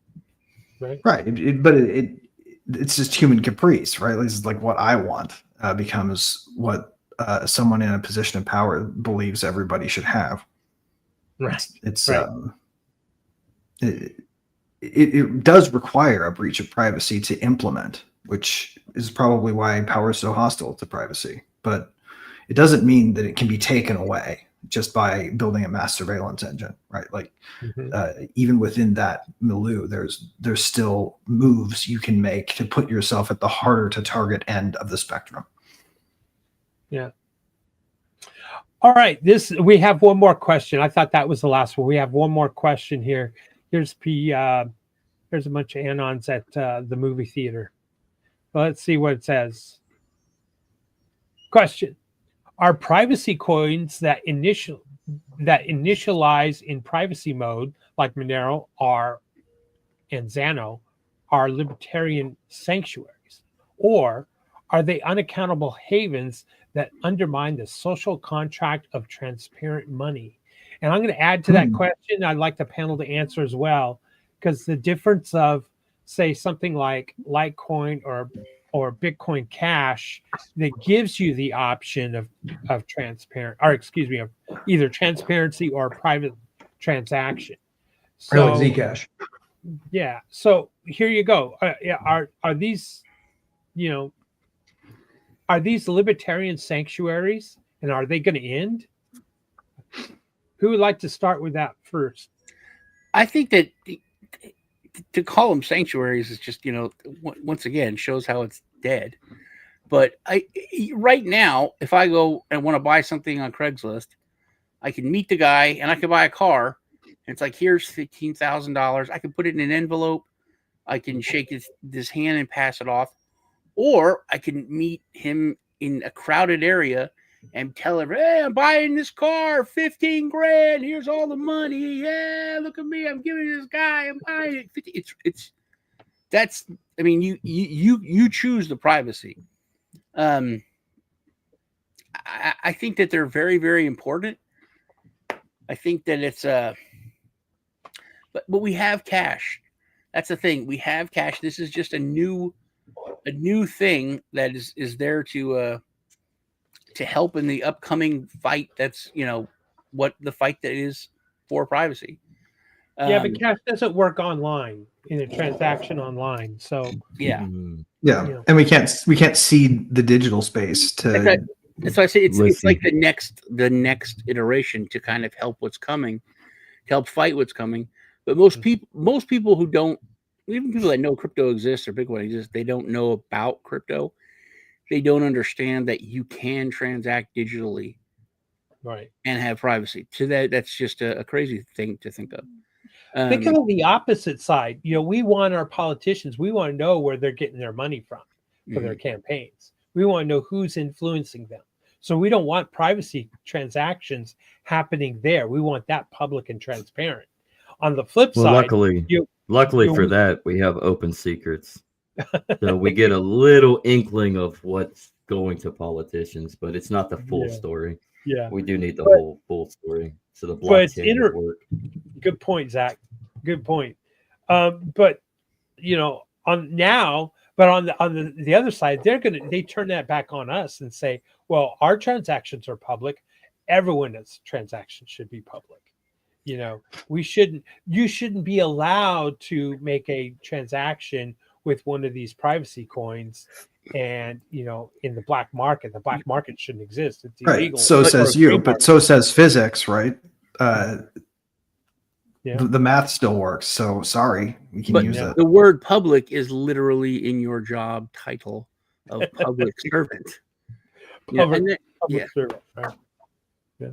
Right. But it's just human caprice, right? This is like what I want becomes what someone in a position of power believes everybody should have. Right. It does require a breach of privacy to implement, which is probably why power is so hostile to privacy. But it doesn't mean that it can be taken away just by building a mass surveillance engine, right? Like even within that milieu, there's still moves you can make to put yourself at the harder to target end of the spectrum. Yeah. All right. We have one more question. I thought that was the last one. We have one more question here. Here's a bunch of anons at the movie theater. Let's see what it says. Question. Are privacy coins that initialize in privacy mode, like Monero and Xano, are libertarian sanctuaries? Or are they unaccountable havens that undermine the social contract of transparent money? And I'm going to add to that question. I'd like the panel to answer as well, because the difference of, say, something like Litecoin or Bitcoin Cash that gives you the option of transparent, or excuse me, of either transparency or private transaction. So like Zcash. Yeah. So here you go. Are these, are these libertarian sanctuaries, and are they going to end? Who would like to start with that first? I think that to call them sanctuaries is just, once again, shows how it's dead. But right now, if I go and want to buy something on Craigslist, I can meet the guy and I can buy a car. And it's like, here's $15,000. I can put it in an envelope. I can shake his hand and pass it off. Or I can meet him in a crowded area and tell him, hey, I'm buying this car, 15 grand. Here's all the money. Yeah, look at me. I'm giving this guy, I'm buying it. You choose the privacy. I think that they're very, very important. I think that it's but we have cash. That's the thing. We have cash. This is just a new thing that is there to help in the upcoming fight. That's what the fight that is for privacy. But cash doesn't work online in a transaction online. So yeah. And we can't see the digital space to. That's why I say it's like the next iteration to kind of help what's coming, to help fight what's coming. But most people who don't, even people that know crypto exists or Bitcoin exists, they don't know about crypto. They don't understand that you can transact digitally, right, and have privacy. So that's just a crazy thing to think of. Think of the opposite side. We want our politicians. We want to know where they're getting their money from for their campaigns. We want to know who's influencing them. So we don't want privacy transactions happening there. We want that public and transparent. On the flip side, luckily for that, we have open secrets. So we get a little inkling of what's going to politicians, but it's not the full story. Yeah, we do need the full story. So the blockchain work. Good point, Zach. Good point. But on the other side, they turn that back on us and say, well, our transactions are public. Everyone's transactions should be public. You shouldn't be allowed to make a transaction with one of these privacy coins and in the black market. The black market shouldn't exist. It's illegal. So says you, but so says physics, right? The math still works. So sorry, we can use it. The word public is literally in your job title of public servant. Public servant. Right? Yeah.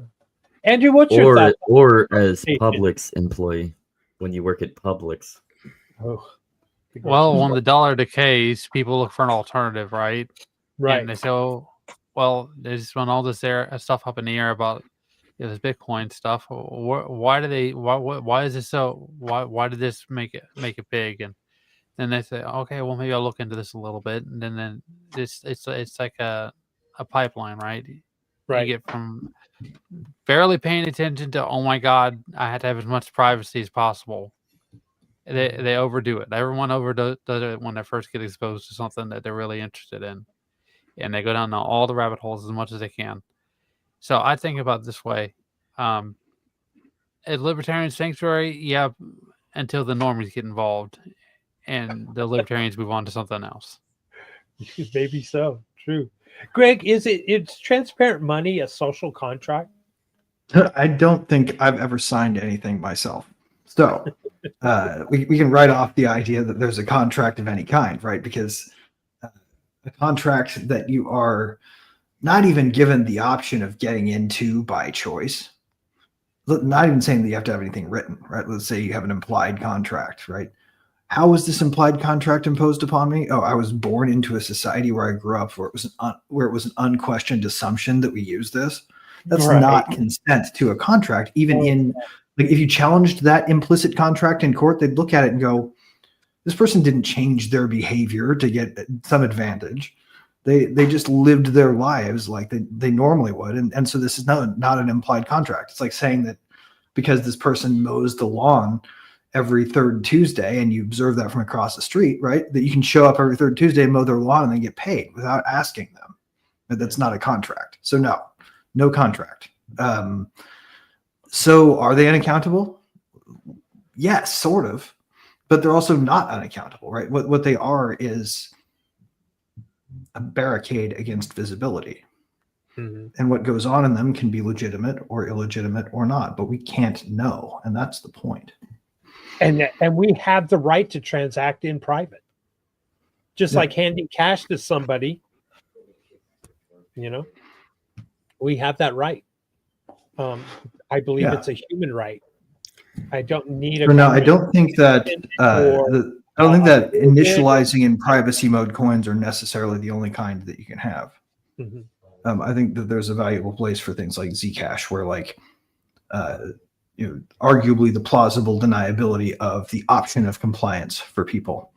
Andrew, what's your thought? Or as Publix employee when you work at Publix. Oh. Well, when the dollar decays, people look for an alternative, right? Right. And they say, "Oh, well, they just run all this stuff up in the air about this Bitcoin stuff. Why is this so? Why did this make it big?" And then they say, "Okay, well, maybe I'll look into this a little bit." And then it's like a pipeline, right? Right. You get from barely paying attention to, oh my God, I had to have as much privacy as possible. They overdo it. Everyone overdoes it when they first get exposed to something that they're really interested in, and they go down all the rabbit holes as much as they can. So I think about it this way: a libertarian sanctuary, yeah, until the normies get involved, and the libertarians move on to something else. Maybe so. True. Greg, it's transparent money a social contract? I don't think I've ever signed anything myself. So we can write off the idea that there's a contract of any kind, right? Because a contract that you are not even given the option of getting into by choice, not even saying that you have to have anything written, right? Let's say you have an implied contract, right? how was this implied contract imposed upon me? Oh, I was born into a society where I grew up where it was an unquestioned assumption that we use this. That's Right. not consent to a contract. Even in, like, if you challenged that implicit contract in court, they'd look at it and go, this person didn't change their behavior to get some advantage. They just lived their lives like they normally would. And so this is not an implied contract. It's like saying that because this person mows the lawn every third Tuesday and you observe that from across the street, right? That you can show up every third Tuesday and mow their lawn and then get paid without asking them. But that's not a contract. So no contract. So are they unaccountable? Yes, sort of. But they're also not unaccountable, right? What they are is a barricade against visibility. Mm-hmm. And what goes on in them can be legitimate or illegitimate or not, but we can't know. And that's the point. And we have the right to transact in private. Just like handing cash to somebody, we have that right. I believe it's a human right. I don't need a. No, I don't think that initializing in privacy mode coins are necessarily the only kind that you can have. Mm-hmm. I think that there's a valuable place for things like Zcash, where arguably the plausible deniability of the option of compliance for people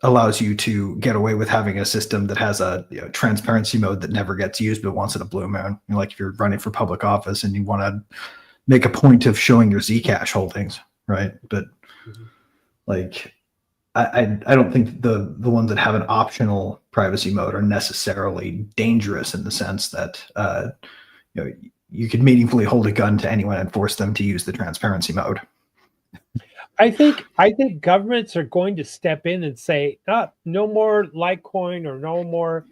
allows you to get away with having a system that has a transparency mode that never gets used but once in a blue moon. Like if you're running for public office and you want to make a point of showing your Zcash holdings, right? But I don't think the ones that have an optional privacy mode are necessarily dangerous in the sense that you could meaningfully hold a gun to anyone and force them to use the transparency mode. I think governments are going to step in and say, no more Litecoin or no more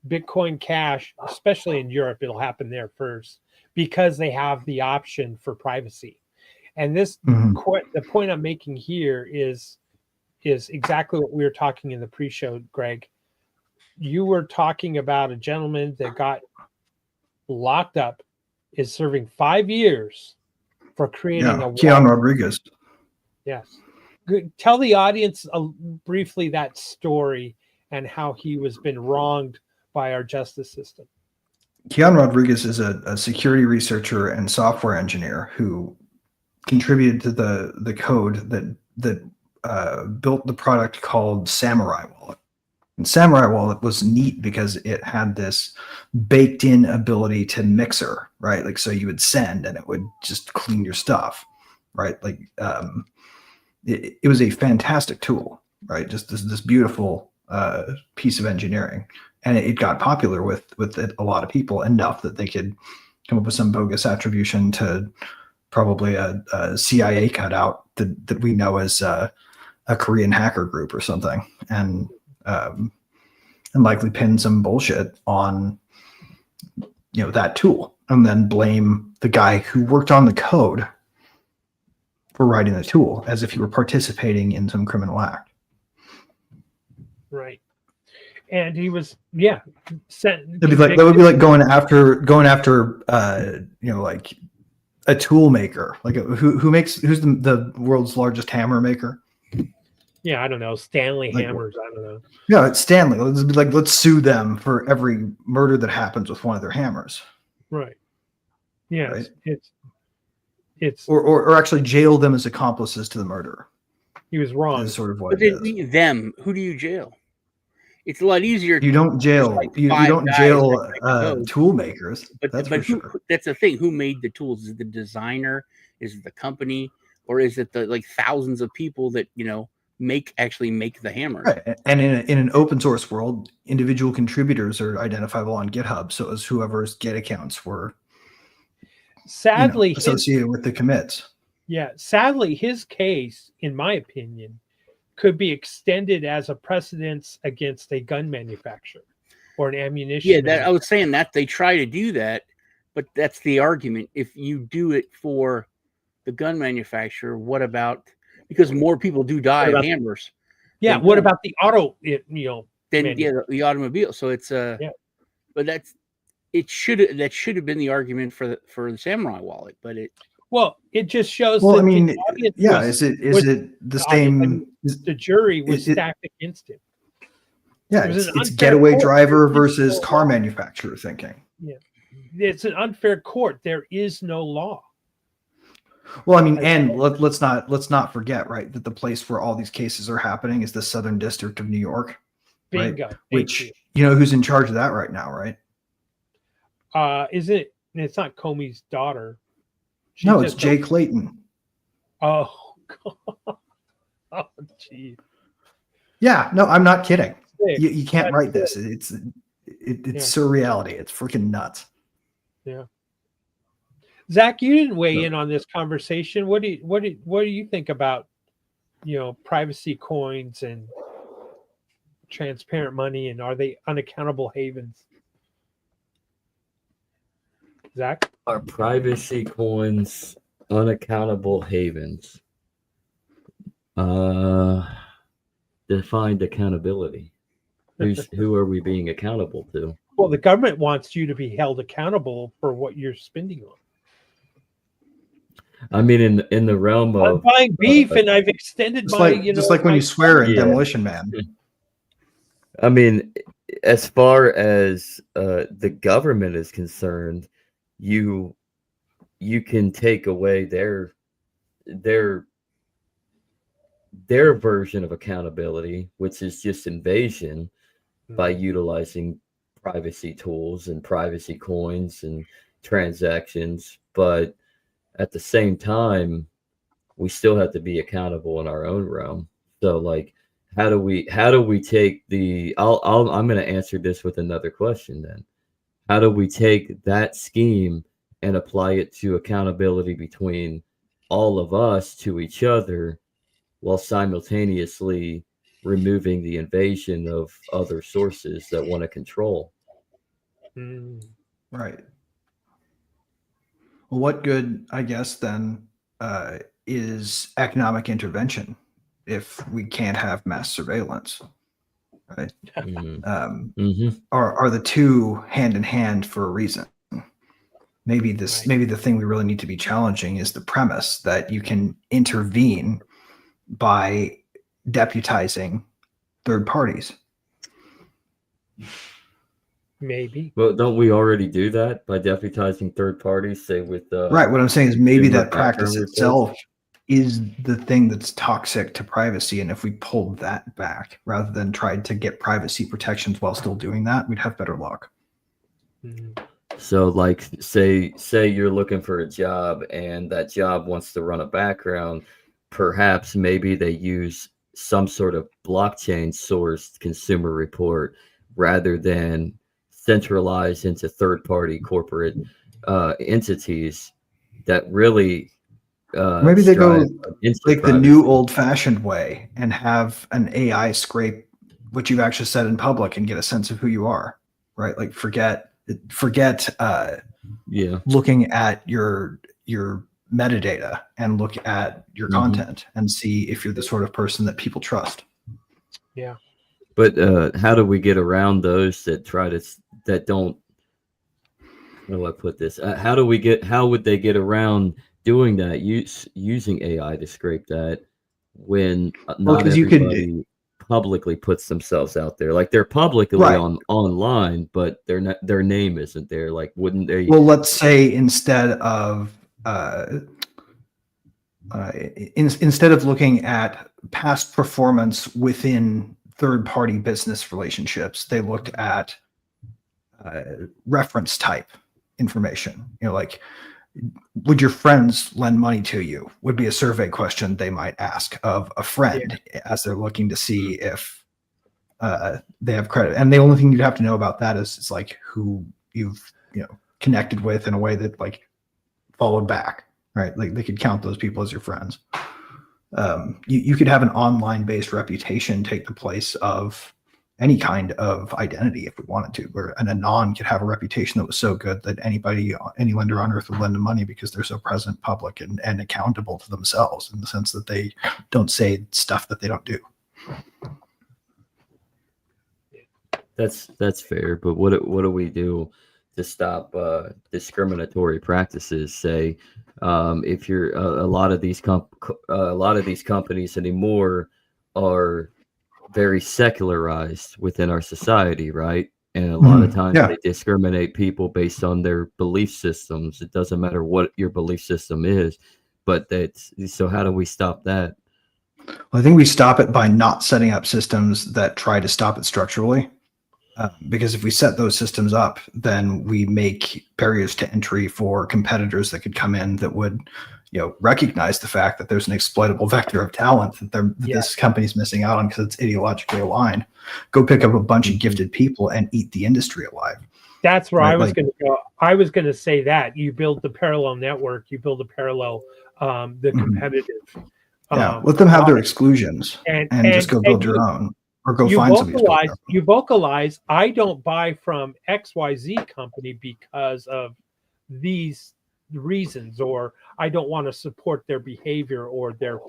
Bitcoin Cash, especially in Europe. It'll happen there first because they have the option for privacy. And this, the point I'm making here is exactly what we were talking in the pre-show, Greg. You were talking about a gentleman that got locked up, is serving 5 years for creating a Keon Rodriguez. Yes. Good. Tell the audience briefly that story and how he was been wronged by our justice system. Keon Rodriguez is a security researcher and software engineer who contributed to the code that built the product called Samurai Wallet. And Samurai Wallet was neat because it had this baked-in ability to mixer, right? Like, so you would send and it would just clean your stuff, right? Like, it was a fantastic tool, right? Just this beautiful piece of engineering, and it got popular with a lot of people enough that they could come up with some bogus attribution to probably a CIA cutout that we know as a Korean hacker group or something, and likely pin some bullshit on that tool, and then blame the guy who worked on the code for writing the tool as if he were participating in some criminal act. Right. And he was, that would be like going after like a tool maker, like who's the world's largest hammer maker? Yeah, I don't know. Stanley Hammers. I don't know. Yeah, it's Stanley. Let's sue them for every murder that happens with one of their hammers. Right. Yeah. Right? It's or actually jail them as accomplices to the murder. He was wrong. That's sort of what them. Who do you jail? It's a lot easier. You don't jail. You don't jail tool makers. But that's the thing. Who made the tools? Is it the designer? Is it the company? Or is it the thousands of people that actually make the hammer? Right. And in an open source world, individual contributors are identifiable on GitHub. So as whoever's Git accounts were sadly associated with the commits. Yeah. Sadly, his case, in my opinion, could be extended as a precedence against a gun manufacturer or an ammunition. Yeah, I was saying that they try to do that, but that's the argument. If you do it for the gun manufacturer, what about, because more people do die of hammers. Yeah. What about the auto, the automobile. So it's but that should have been the argument for the Samurai Wallet, but Well, it just shows Well, that I mean, the audience yeah, was, is it the the audience, I same? mean, the jury was it- stacked against him. Yeah, It was it's an unfair getaway court. driver There is versus no car law. manufacturer thinking. Yeah, it's an unfair court. There is no law. Well, I mean, and let's not forget, right, that the place where all these cases are happening is the Southern District of New York, right? Bingo. Thank Which you know who's in charge of that right now, right? Is it? It's not Comey's daughter. She's No, it's just Jay Clayton. Oh God. Oh geez. Yeah, no, I'm not kidding. Sick. You can't That's write this. sick. It's surreality. It's freaking nuts. Yeah. Zach, you didn't weigh in on this conversation. What do you think about, privacy coins and transparent money, and are they unaccountable havens? Zach? Are privacy coins unaccountable havens? Defined accountability. Who are we being accountable to? Well, the government wants you to be held accountable for what you're spending on. I mean, in the realm I'm of buying beef, and I've extended Just my, like when you swear in Yeah. Demolition Man. I mean, as far as the government is concerned, you can take away their version of accountability, which is just invasion, by utilizing privacy tools and privacy coins and transactions. But at the same time, we still have to be accountable in our own realm. So, like, how do we take the? I'm going to answer this with another question. Then, how do we take that scheme and apply it to accountability between all of us to each other, while simultaneously removing the invasion of other sources that want to control? Right. Well, what good, I guess, then is economic intervention if we can't have mass surveillance? Right. Are the two hand in hand for a reason? Maybe the thing we really need to be challenging is the premise that you can intervene by deputizing third parties. Maybe. Well, don't we already do that by deputizing third parties? Say with right. What I'm saying is maybe consumer that practice background itself is the thing that's toxic to privacy. And if we pulled that back rather than tried to get privacy protections while still doing that, we'd have better luck. So, like, say you're looking for a job and that job wants to run a background. Perhaps maybe they use some sort of blockchain sourced consumer report rather than centralized into third-party corporate entities that really maybe they go like the new privacy. old-fashioned way and have an AI scrape what you've actually said in public and get a sense of who you are, right? Like forget looking at your metadata and look at your content and see if you're the sort of person that people trust. Yeah. But how do we get around those that don't? How do I put this? How would they get around doing that? Using AI to scrape that when not everybody publicly puts themselves out there. Like, they're publicly online, but their name isn't there. Like, wouldn't they? Well, let's say instead of looking at past performance within third-party business relationships, they looked at reference type information. Like, would your friends lend money to you? Would be a survey question they might ask of a friend as they're looking to see if they have credit. And the only thing you'd have to know about that is like who you've connected with in a way that like followed back, right? Like they could count those people as your friends. You could have an online based reputation take the place of any kind of identity if we wanted to, where an anon could have a reputation that was so good that any lender on earth would lend them money because they're so present, public, and accountable to themselves in the sense that they don't say stuff that they don't do. That's fair, but what do we do to stop discriminatory practices. Say, if you're a lot of these companies anymore are very secularized within our society, right? And a lot of times they discriminate people based on their belief systems. It doesn't matter what your belief system is, but so how do we stop that? Well, I think we stop it by not setting up systems that try to stop it structurally. Because if we set those systems up, then we make barriers to entry for competitors that could come in that would, recognize the fact that there's an exploitable vector of talent that this company's missing out on because it's ideologically aligned. Go pick up a bunch of gifted people and eat the industry alive. That's where I was going to go. I was going to say that you build the parallel network, you build a parallel, the competitive. Let them have their exclusions and just go build your own. Or go find somebody. You vocalize, I don't buy from XYZ company because of these reasons, or I don't want to support their behavior or their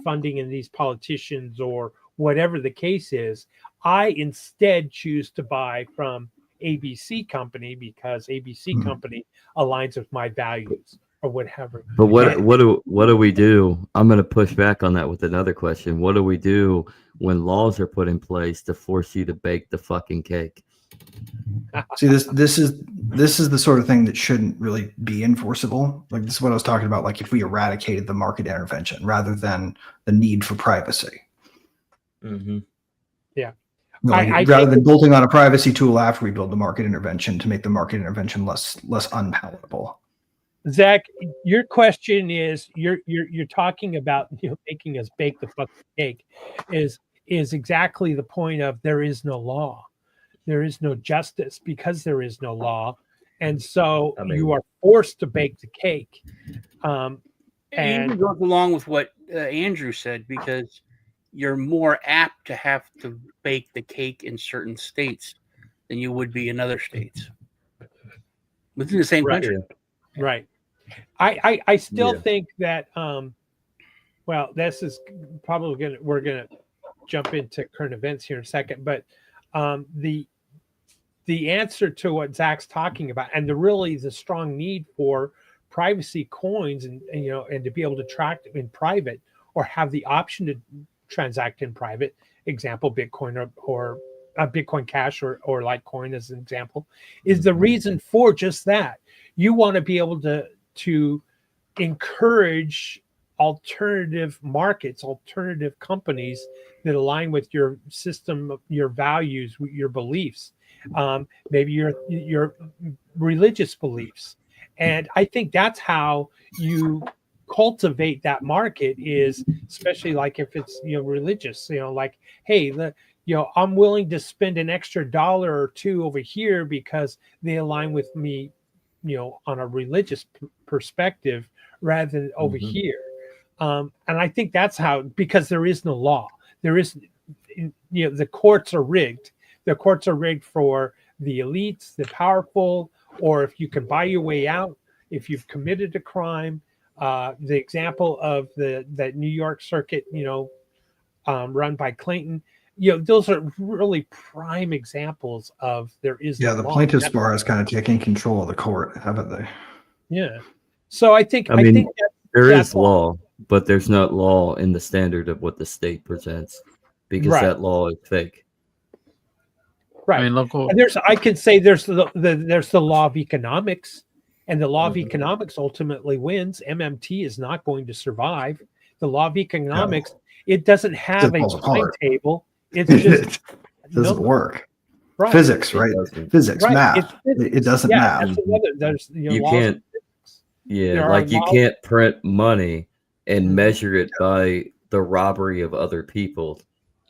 funding in these politicians or whatever the case is. I instead choose to buy from ABC company because ABC company aligns with my values or whatever. But what do we do? I'm going to push back on that with another question. What do we do when laws are put in place to force you to bake the fucking cake? See, this is the sort of thing that shouldn't really be enforceable. Like, this is what I was talking about. Like, if we eradicated the market intervention rather than the need for privacy. Yeah. Rather than bolting on a privacy tool after we build the market intervention to make the market intervention less unpalatable. Zach, your question is you're talking about making us bake the fucking cake is exactly the point of there is no law. There is no justice because there is no law. And so you are forced to bake the cake. And it goes along with what Andrew said, because you're more apt to have to bake the cake in certain states than you would be in other states within the same country. Right. I still think that well, this is probably we're gonna jump into current events here in a second, but the answer to what Zach's talking about and the strong need for privacy coins and to be able to track in private or have the option to transact in private, example Bitcoin or Bitcoin Cash or Litecoin as an example, is the reason for just that. You want to be able to encourage alternative markets, alternative companies that align with your system, your values, your beliefs, maybe your religious beliefs. And I think that's how you cultivate that market, is especially like if it's religious, like, hey, I'm willing to spend an extra $1 or $2 over here because they align with me on a religious perspective rather than over here. And I think that's how, because there is no law, there is, the courts are rigged. The courts are rigged for the elites, the powerful, or if you can buy your way out, if you've committed a crime. The example of that New York circuit, run by Clinton, those are really prime examples of there is no the law. plaintiff's bar is kind of taking control of the court, haven't they? Yeah. So I think there is law, but there's not law in the standard of what the state presents, because that law is fake. Right. I mean, I can say there's the law of economics, and the law of economics ultimately wins. MMT is not going to survive. The law of economics, it doesn't have a timetable. It's just it doesn't work. Right. Physics, right? Physics, math. It doesn't math. You can't. Yeah, like you can't print money and measure it by the robbery of other people.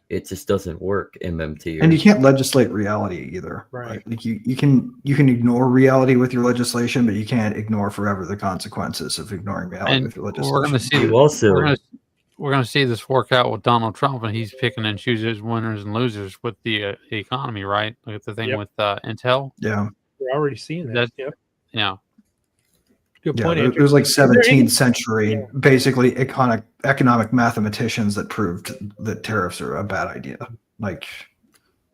It just doesn't work, MMT. And you can't legislate reality either. Right. Like you can ignore reality with your legislation, but you can't ignore forever the consequences of ignoring reality with your legislation. We're going to see this work out with Donald Trump, and he's picking and choosing winners and losers with the economy, right? Look at the thing with Intel. Yeah, we're already seeing that. Yeah. Good point. It was like 17th century, basically economic mathematicians that proved that tariffs are a bad idea. Like,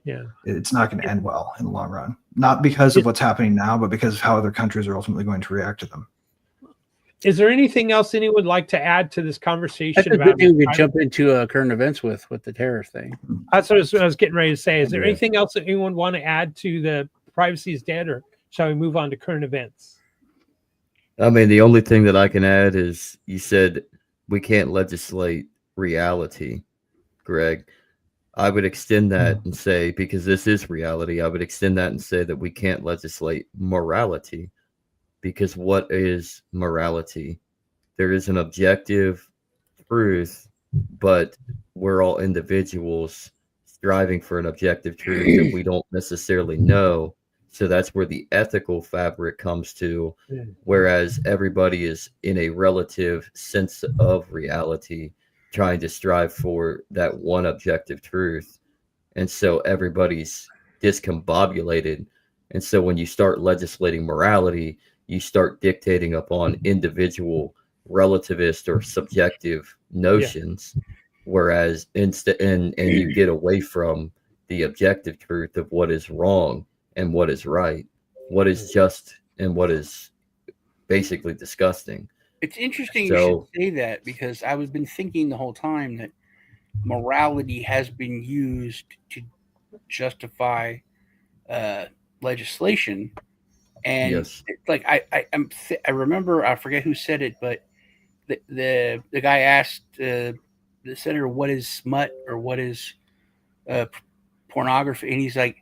Yeah. It's not going to end well in the long run. Not because of what's happening now, but because of how other countries are ultimately going to react to them. Is there anything else anyone would like to add to this conversation That's a about? good thing we could jump into current events with the terrorist thing. That's what I was getting ready to say. Is there anything else that anyone want to add to the privacy is dead, or shall we move on to current events? I mean, the only thing that I can add is you said we can't legislate reality, Greg. I would extend that and say, because this is reality, I would extend that and say that we can't legislate morality, because what is morality? There is an objective truth, but we're all individuals striving for an objective truth that we don't necessarily know. So that's where the ethical fabric comes to, whereas everybody is in a relative sense of reality, trying to strive for that one objective truth. And so everybody's discombobulated. And so when you start legislating morality, you start dictating upon individual relativist or subjective notions, whereas instead and you get away from the objective truth of what is wrong and what is right, what is just and what is basically disgusting. It's interesting you should say that, because I was been thinking the whole time that morality has been used to justify legislation, and like I remember, I forget who said it, but the guy asked the senator, "What is smut or what is pornography?" And he's like,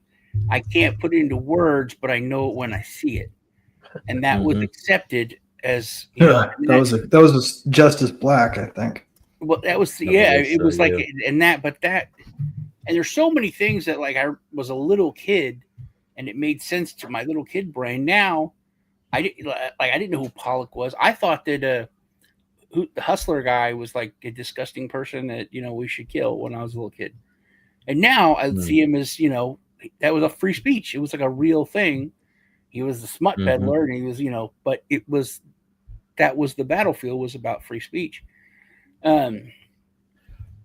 "I can't put it into words, but I know it when I see it," and that was accepted as that was Justice Black, I think. Well, that was it was like and there's so many things that, like, I was a little kid and it made sense to my little kid brain. Now I didn't know who Pollock was. I thought that the Hustler guy was like a disgusting person that we should kill when I was a little kid, and now I see him as that was a free speech. It was like a real thing. He was the smut peddler, and he was but that was the battlefield, was about free speech. All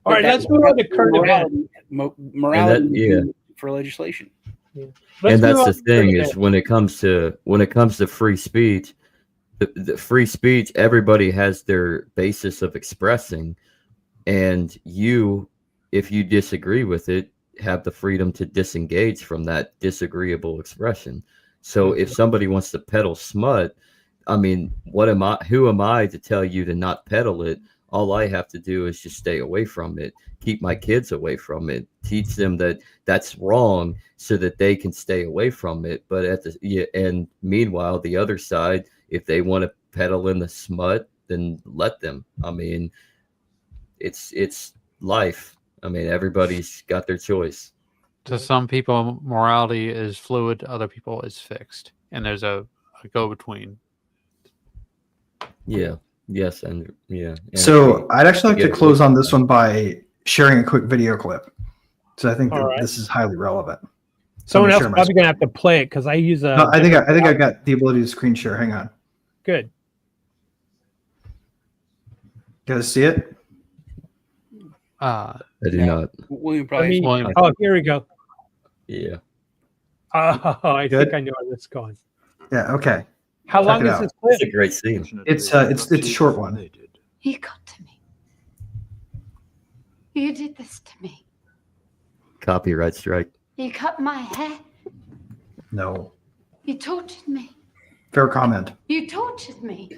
right, let's move on to current events. Morality for legislation. Yeah. And that's the thing is when it comes to free speech, the free speech, everybody has their basis of expressing, and if you disagree with it, have the freedom to disengage from that disagreeable expression. So if somebody wants to peddle smut, I mean, who am I to tell you to not peddle it? All I have to do is just stay away from it, keep my kids away from it, teach them that that's wrong so that they can stay away from it. But and meanwhile, the other side, if they want to peddle in the smut, then let them. I mean, it's life. I mean, everybody's got their choice. To some people, morality is fluid. To other people, it's fixed, and there's a go-between. Yeah. Yes, and yeah. So I'd actually like to close on this one by sharing a quick video clip. So I think that this is highly relevant. Someone else probably gonna have to play it because I use a. No, I think I got the ability to screen share. Hang on. Good. You guys see it? I do not. William probably. Oh, here we go. Yeah. Oh, I think I know where this is going. Yeah. Okay. How long is this clip? It's a great scene. It's a short one. You got to me. You did this to me. Copyright strike. You cut my hair. No. You tortured me. Fair comment. You tortured me.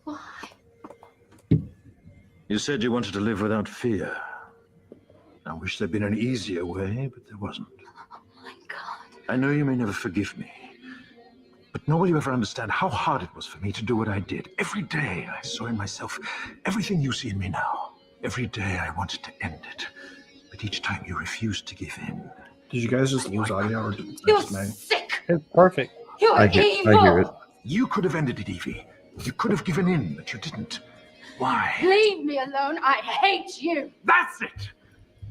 Why? You said you wanted to live without fear. I wish there'd been an easier way, but there wasn't. Oh my God. I know you may never forgive me, but nor will you ever understand how hard it was for me to do what I did. Every day I saw in myself everything you see in me now. Every day I wanted to end it, but each time you refused to give in. Did you guys just lose audio? Or You're sick. It's perfect. You're evil. I hear it. You could have ended it, Evie. You could have given in, but you didn't. Why? Leave me alone. I hate you. That's it!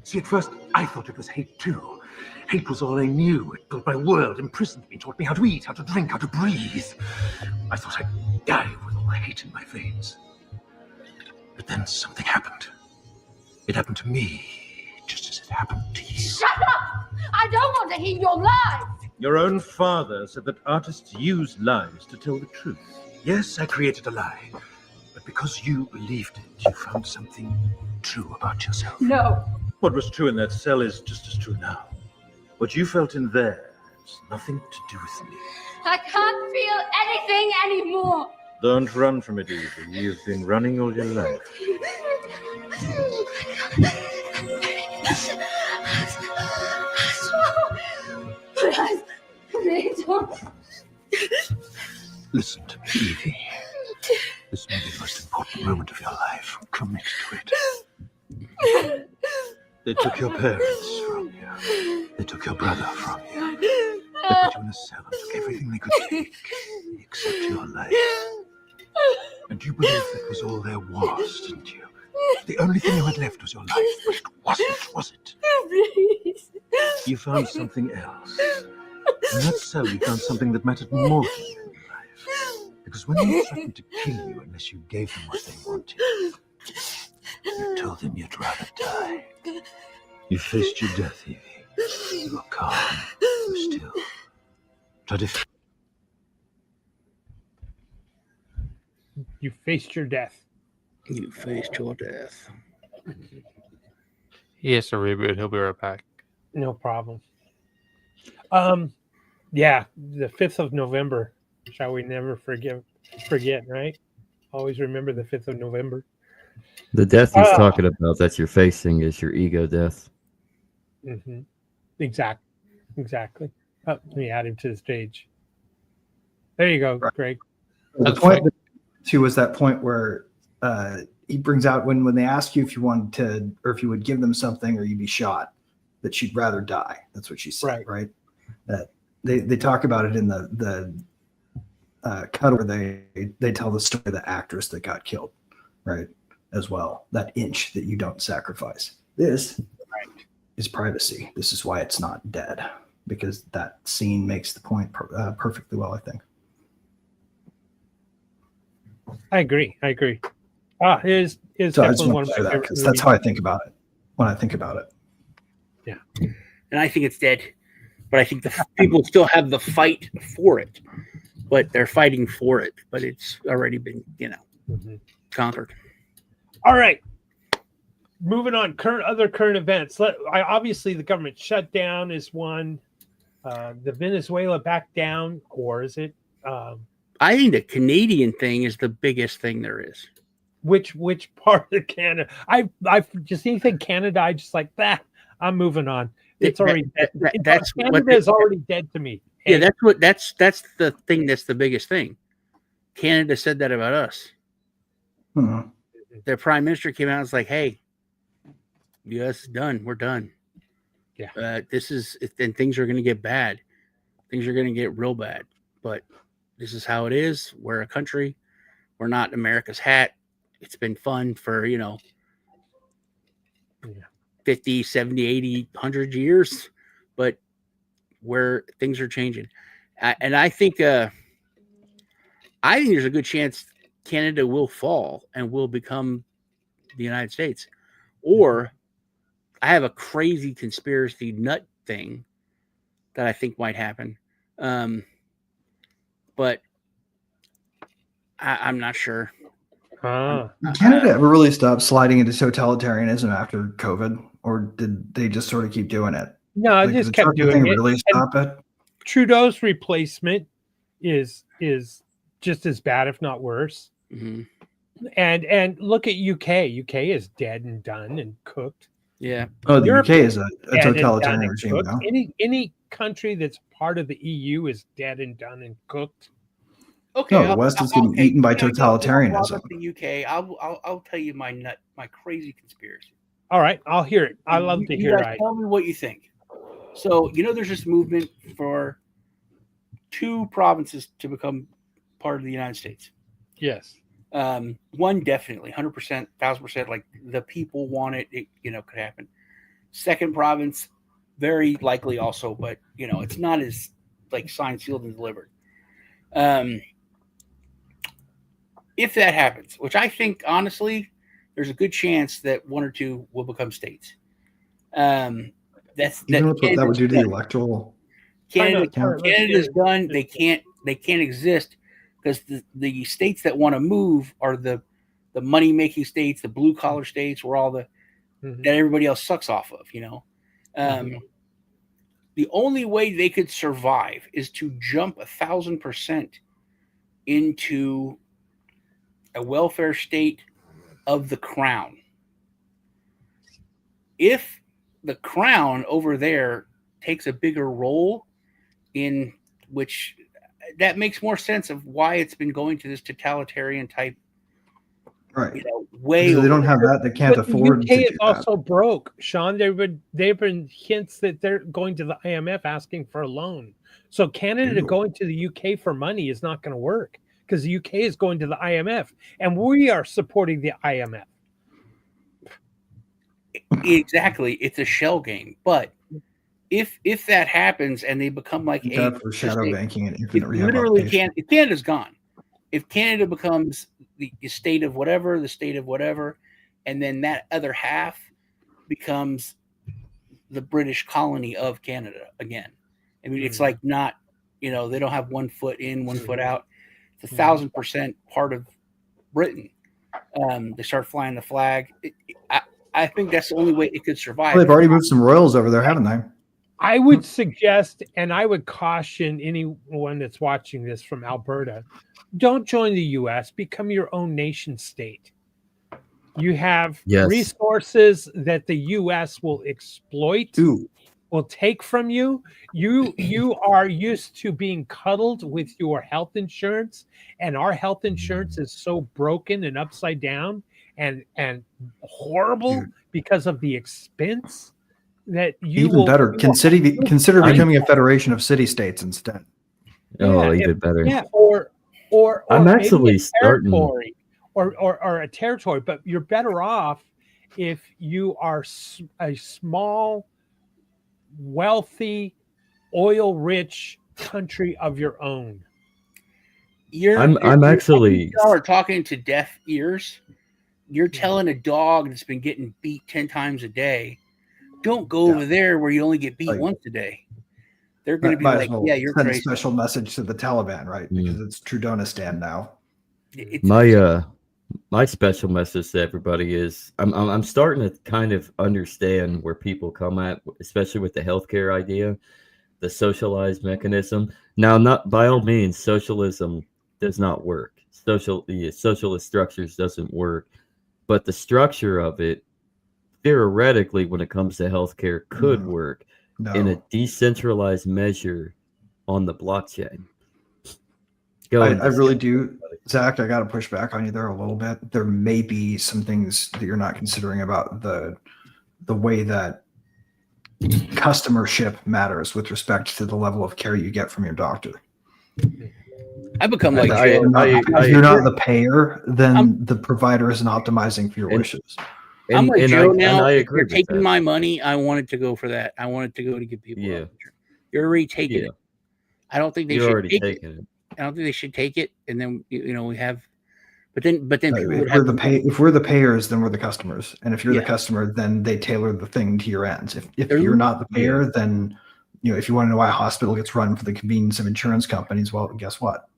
See, at first, I thought it was hate, too. Hate was all I knew. It built my world, imprisoned me, taught me how to eat, how to drink, how to breathe. I thought I'd die with all the hate in my veins. But then something happened. It happened to me, just as it happened to you. Shut up! I don't want to hear your lies! Your own father said that artists use lies to tell the truth. Yes, I created a lie. But because you believed it, you found something true about yourself. No. What was true in that cell is just as true now. What you felt in there has nothing to do with me. I can't feel anything anymore. Don't run from it, Evie. You've been running all your life. Listen to me, Evie. This may be the most important moment of your life. Commit to it. They took your parents from you. They took your brother from you. They put you in a cell and took everything they could take, except your life. And you believed that was all there was, didn't you? The only thing you had left was your life, but it wasn't, was it? Please. You found something else. In that cell, you found something that mattered more to you in life. Because when they threatened to kill you unless you gave them what they wanted, you told them you'd rather die. You faced your death, Evie. You were calm. You still tried to. You faced your death. You faced your death. He has to reboot. He'll be right back. No problem. Yeah, the 5th of November. Shall we never forget, right? Always remember the 5th of November. The death he's talking about that you're facing is your ego death. Mm-hmm. Exactly. Oh, let me add him to the stage. There you go, Greg. The point too was that point where he brings out when they ask you if you wanted to, or if you would give them something or you'd be shot, that she'd rather die. That's what she said, right? That they talk about it in the cut where they tell the story of the actress that got killed, right? As well, that inch that you don't sacrifice. This is privacy. This is why it's not dead, because that scene makes the point perfectly well, I think. I agree. Is So I just definitely one want of to say my that favorite because that's movies. how I think about it when I think about it. Yeah, And I think it's dead. But I think the people still have the fight for it. But they're fighting for it. But it's already been, conquered. All right. Moving on. Other current events. Obviously, the government shutdown is one. The Venezuela back down, or is it? I think the Canadian thing is the biggest thing there is. Which part of Canada? I just anything Canada. I just like that. I'm moving on. It's already dead. That's Canada is already dead to me. Yeah, that's the thing. That's the biggest thing. Canada said that about us. Mm-hmm. Their prime minister came out and was like, "Hey, U.S. is done. We're done. Yeah, this is, and things are going to get bad. Things are going to get real bad. But this is how it is. We're a country. We're not America's hat. It's been fun for 50, 70, 80, 100 years, but where things are changing, and I think there's a good chance Canada will fall and will become the United States. Or I have a crazy conspiracy nut thing that I think might happen. But I'm not sure. Did Canada ever really stop sliding into totalitarianism after COVID, or did they just sort of keep doing it? No, just kept doing it. Really stop it? Trudeau's replacement is just as bad, if not worse. Mm-hmm. And look at UK. UK is dead and done and cooked. Yeah. Oh, the UK is a totalitarian regime now. Any country that's part of the EU is dead and done and cooked. Okay. No, the West is getting eaten by totalitarianism. The UK. I'll tell you my crazy conspiracy. All right, I'll hear it. I love to hear it. Tell me what you think. So there's this movement for 2 provinces to become part of the United States. Yes. One definitely 100%, 1000%. Like the people want it. It could happen. Second province, very likely also, but it's not as like signed, sealed, and delivered. If that happens, which I think honestly, there's a good chance that 1 or 2 will become states. That's Even with what that would do to the done. electoral. Canada's done. They can't exist because the states that want to move are the money making states, the blue collar states, where all the that everybody else sucks off of. The only way they could survive is to jump 1,000% into a welfare state of the crown. If the crown over there takes a bigger role in which that makes more sense of why it's been going to this totalitarian type right way. They don't have that. They can't afford UK to is do also broke, Sean. They've been hints that they're going to the IMF asking for a loan. So Canada going to the UK for money is not going to work because the UK is going to the IMF and we are supporting the IMF. Exactly. It's a shell game. But if that happens and they become like for shadow banking and infinite literally if Canada's gone. If Canada becomes the state of whatever, and then that other half becomes the British colony of Canada again. I mean, it's like not, they don't have 1 foot in, 1 foot out. It's 1,000% part of Britain. They start flying the flag. I think that's the only way it could survive. Well, they've already moved some royals over there, haven't they? I would suggest, and I would caution anyone that's watching this from Alberta, don't join the U.S. Become your own nation state. You have resources that the U.S. will exploit, will take from you. You are used to being cuddled with your health insurance, and our health insurance is so broken and upside down and horrible because of the expense that you even better. Consider becoming a federation of city-states instead. Even better. Yeah, or I'm actually starting or a territory, but you're better off if you are a small, wealthy, oil-rich country of your own. I'm actually talking to deaf ears. You're telling a dog that's been getting beat 10 times a day, don't go over there where you only get beat once a day. They're going to be like, yeah, you're send crazy. A special message to the Taliban, right? Because it's Trudeaunistan now. My special message to everybody is I'm starting to kind of understand where people come at, especially with the healthcare idea, the socialized mechanism. Now, not by all means, socialism does not work. The socialist structures doesn't work, but the structure of it, theoretically, when it comes to healthcare, could work in a decentralized measure on the blockchain. I really do, Zach. I got to push back on you there a little bit. There may be some things that you're not considering about the way that customership matters with respect to the level of care you get from your doctor. I become if you're not the payer, then the provider isn't optimizing for your wishes. I'm like Joe now. If you're taking my money, I want it to go for that. I want it to go to give people. You're already taking it. I don't think they should take it. I don't think they should take it, and then we have. But then if we're the payers, then we're the customers, and if you're the customer, then they tailor the thing to your ends. If you're not the payer, then if you want to know why a hospital gets run for the convenience of insurance companies, well, guess what?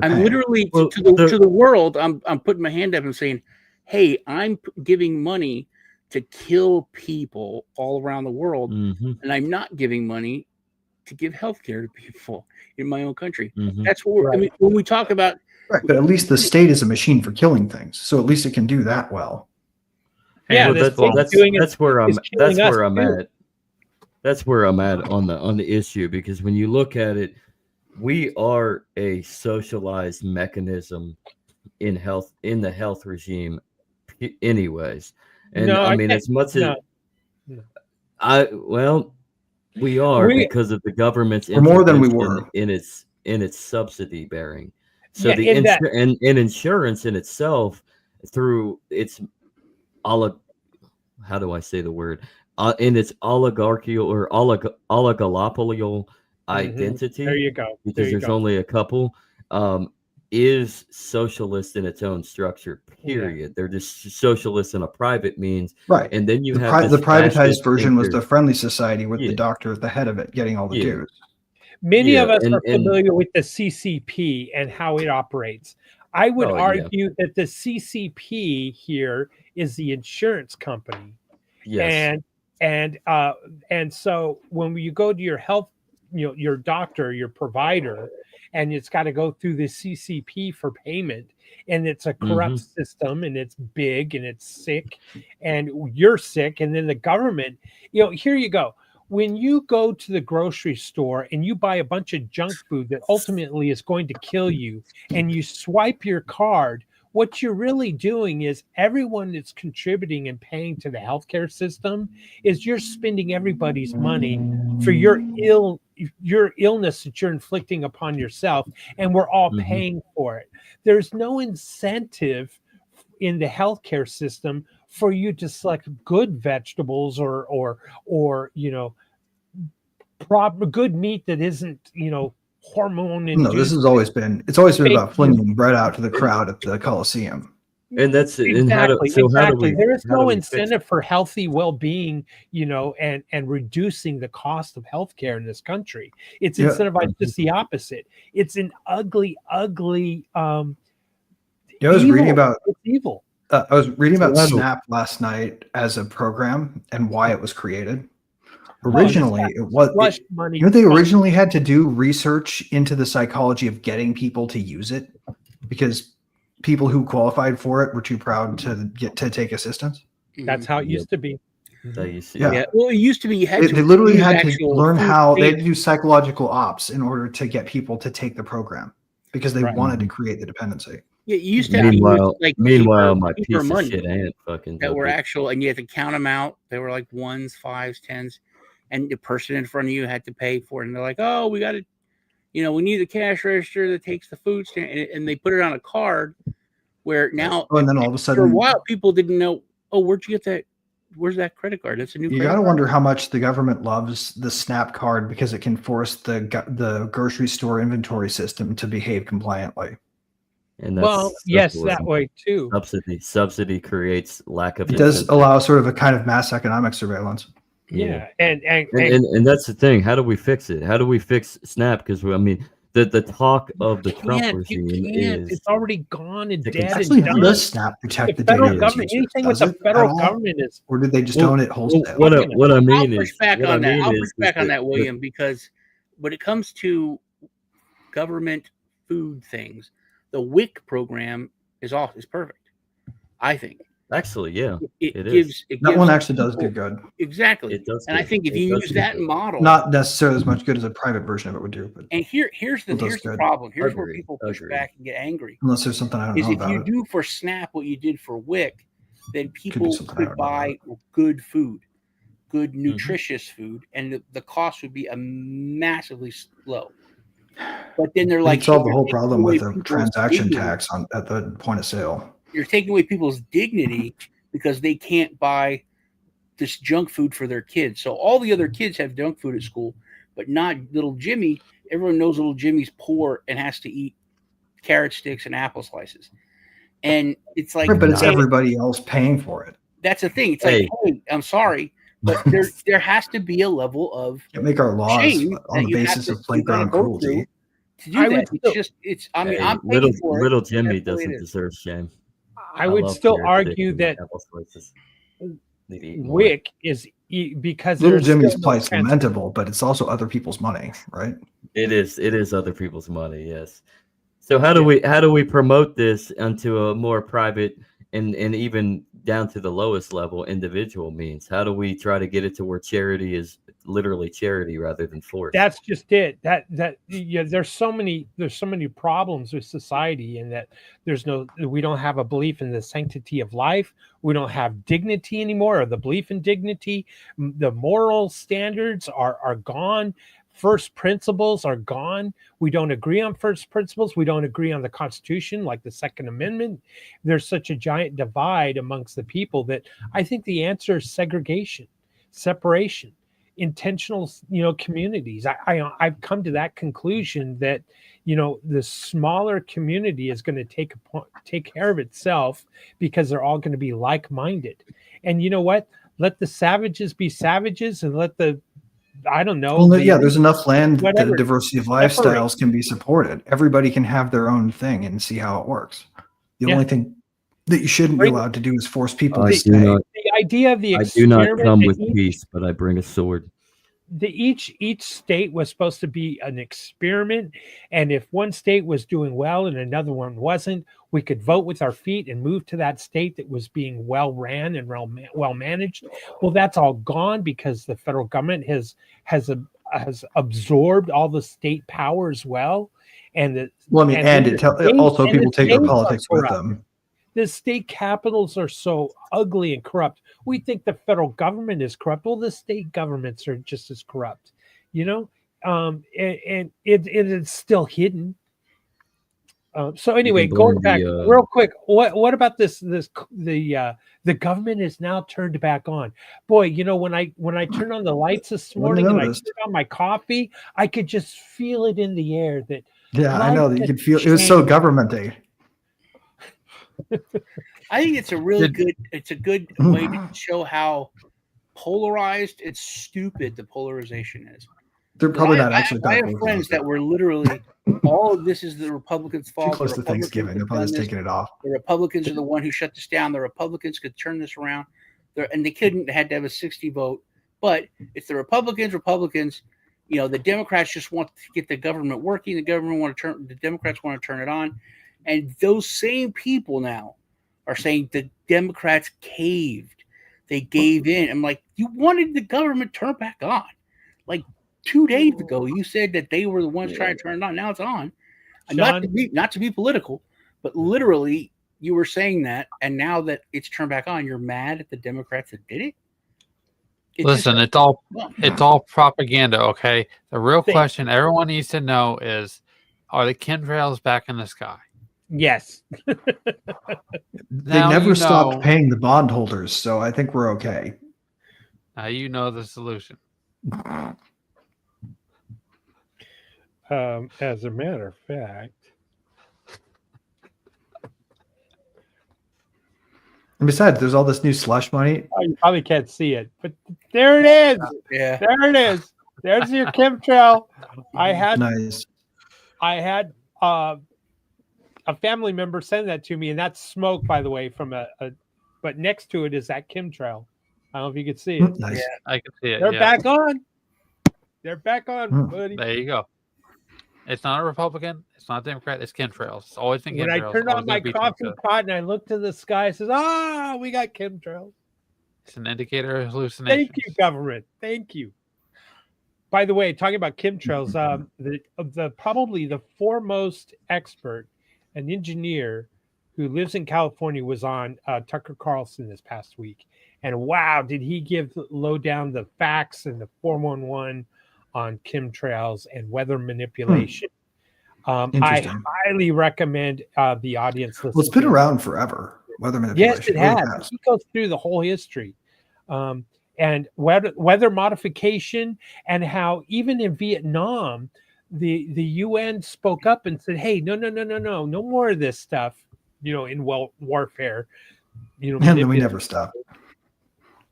I'm literally to the world. I'm putting my hand up and saying, "Hey, I'm giving money to kill people all around the world, and I'm not giving money to give healthcare to people in my own country." That's what I mean, when we talk about. Right, but at least the state is a machine for killing things, so at least it can do that well. Yeah, that's where I'm at. That's where I'm at on the issue, because when you look at it, we are a socialized mechanism in the health regime, anyways. And as much as we are because of the government's more than we were in its subsidy bearing. So insurance in itself, through its how do I say the word? In its oligarchical or oligopolial identity. There you go. Because there's only a couple. is socialist in its own structure, period. They're just socialist in a private means. Right. And then you the, have the this privatized fascist version was thinker. the Friendly Society with Yeah. the doctor at the head of it getting all the Yeah. dues. Many of us and- are familiar with the CCP and how it operates. I would Oh, yeah. argue that the CCP here is the insurance company. Yes. And so when you go to your health, your doctor, your provider, and it's got to go through the CCP for payment, and it's a corrupt system, and it's big, and it's sick, and you're sick, and then the government, here you go. When you go to the grocery store and you buy a bunch of junk food that ultimately is going to kill you, and you swipe your card, what you're really doing is everyone that's contributing and paying to the healthcare system is you're spending everybody's money for your illness that you're inflicting upon yourself, and we're all paying for it. There's no incentive in the healthcare system for you to select good vegetables or good meat that isn't hormone induced. No, this has always been about flinging bread out to the crowd at the Coliseum. And that's exactly. There is no incentive fix for healthy well-being, and reducing the cost of healthcare in this country. It's incentivized just the opposite. It's an ugly. I was reading about it's evil. I was reading about SNAP last night as a program and why it was created. Originally, they originally had to do research into the psychology of getting people to use it because people who qualified for it were too proud to take assistance. That's how it used to be. Well, it used to be you had they literally had to learn how they had to do psychological ops in order to get people to take the program because they wanted to create the dependency. Yeah, you used to have meanwhile, my paper piece money of shit aunt fucking that were actual, and you had to count them out. They were like 1s, 5s, 10s, and the person in front of you had to pay for it. And they're like, "Oh, we got to, we need a cash register that takes the food stamp," and they put it on a card. Where now, and then all of a sudden, for a while, people didn't know. Oh, where'd you get that? Where's that credit card? That's a new. You got to wonder how much the government loves the SNAP card because it can force the grocery store inventory system to behave compliantly. And that's that way too. Subsidy creates lack of. It does allow sort of a kind of mass economic surveillance. Yeah. And that's the thing. How do we fix it? How do we fix SNAP? Because the talk of the Trump regime is it's already gone and dead. Actually, how does SNAP protect the federal government? Anything with the federal government is, or did they just own it wholesale? What I mean I'll is, push back on that. I'll push back on that, William, because when it comes to government food things, the WIC program is perfect. I think. Actually, yeah, it gives one actually does do good. Exactly. It does, and I think if you use that model, not necessarily as much good as a private version of it would do. But and here's the problem. Here's where people push back and get angry. Unless there's something I don't know about. If you do for SNAP what you did for WIC, then people could buy good food, good nutritious food, and the cost would be massively low. But then they're like, solve the whole problem with a transaction tax at the point of sale. You're taking away people's dignity because they can't buy this junk food for their kids. So all the other kids have junk food at school, but not little Jimmy. Everyone knows little Jimmy's poor and has to eat carrot sticks and apple slices. And it's like, but it's everybody else paying for it. That's the thing. It's like, hey, I'm sorry, but there has to be a level of make our laws on the basis of playground cruelty. To do that, I'm little for little it. Jimmy doesn't deserve shame. I would still argue that WIC is because little Jimmy's plight lamentable, but it's also other people's money, right? It is other people's money, yes. So how do we promote this onto a more private and even down to the lowest level individual means? How do we try to get it to where charity is literally charity rather than force? That's just it. There's so many problems with society, and that we don't have a belief in the sanctity of life. We don't have dignity anymore, or the belief in dignity. The moral standards are gone. First principles are gone. We don't agree on first principles. We don't agree on the Constitution, like the Second Amendment. There's such a giant divide amongst the people that I think the answer is segregation, separation. intentional, communities. I've come to that conclusion that, the smaller community is going to take care of itself because they're all going to be like-minded. And you know what? Let the savages be savages, and let I don't know. Well, yeah, there's enough land that a diversity of separate. lifestyles can be supported. Everybody can have their own thing and see how it works. The only thing that you shouldn't be allowed to do is force people to stay. The idea of the I do not experiment come that with peace, but I bring a sword. each state was supposed to be an experiment, and if one state was doing well and another one wasn't, we could vote with our feet and move to that state that was being well ran and well managed. Well, that's all gone because the federal government has absorbed all the state power as well. And also people take their politics with them. The state capitals are so ugly and corrupt. We think the federal government is corrupt. Well, the state governments are just as corrupt, and it is still hidden. So anyway, going back real quick, what about this? The government is now turned back on. Boy, when I turned on the lights this morning and I turned on my coffee, I could just feel it in the air that. Yeah, I know that you could feel it was so governmenty. I think it's a really good way to show how polarized and stupid the polarization is. They're probably not actually. I have friends that were literally, all of this is the Republicans' fault. Too close to Thanksgiving. They're probably just taking it off. The Republicans are the one who shut this down. The Republicans could turn this around. And they couldn't. They had to have a 60 vote. But it's the Republicans, the Democrats just want to get the government working. The Democrats want to turn it on. And those same people now are saying the Democrats caved. They gave in. I'm like, you wanted the government turned back on. Like 2 days ago, you said that they were the ones trying to turn it on. Now it's on. Not to be political, but literally you were saying that. And now that it's turned back on, you're mad at the Democrats that did it? Listen, it's all propaganda, okay? The real question everyone needs to know is, are the chemtrails back in the sky? Yes. They never stopped paying the bondholders, so I think we're okay. Now you know the solution. As a matter of fact. And besides, there's all this new slush money. Oh, you probably can't see it, but there it is. Yeah. There it is. There's your chemtrail. I had a family member send that to me, and that's smoke, by the way, from but next to it is that chemtrail. I don't know if you can see it. Nice. Yeah, I can see it. They're back on. They're back on, buddy. There you go. It's not a Republican. It's not a Democrat. It's chemtrails. It's always been chemtrails. When I turned on my coffee pot and I looked to the sky, it says, we got chemtrails. It's an indicator of hallucination. Thank you, government. Thank you. By the way, talking about chemtrails, probably the foremost expert, an engineer who lives in California, was on Tucker Carlson this past week. And wow, did he low down the facts and the 411 on chemtrails and weather manipulation. I highly recommend the audience listen. Well, it's been around forever, weather manipulation. Yes, it has. He goes through the whole history. And weather modification, and how even in Vietnam, the UN spoke up and said, hey, no more of this stuff, in warfare. And then we never stopped.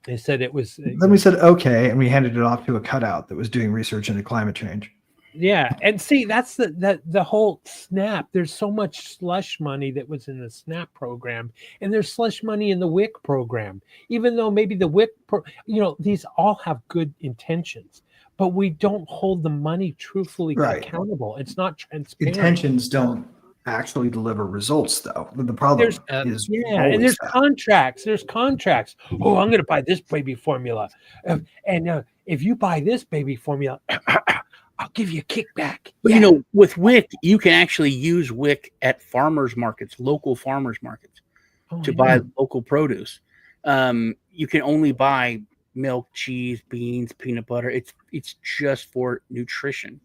They said it was. Then we said, okay, and we handed it off to a cutout that was doing research into climate change. Yeah, and see, that's the whole SNAP. There's so much slush money that was in the SNAP program, and there's slush money in the WIC program. Even though maybe the WIC, these all have good intentions, but we don't hold the money truthfully accountable. It's not transparent. Intentions don't actually deliver results, though. The problem is and there's contracts. There's contracts. Oh, I'm going to buy this baby formula, and if you buy this baby formula, I'll give you a kickback. But with WIC, you can actually use WIC at farmers markets, local farmers markets, to buy local produce. You can only buy milk, cheese, beans, peanut butter. It's just for nutrition.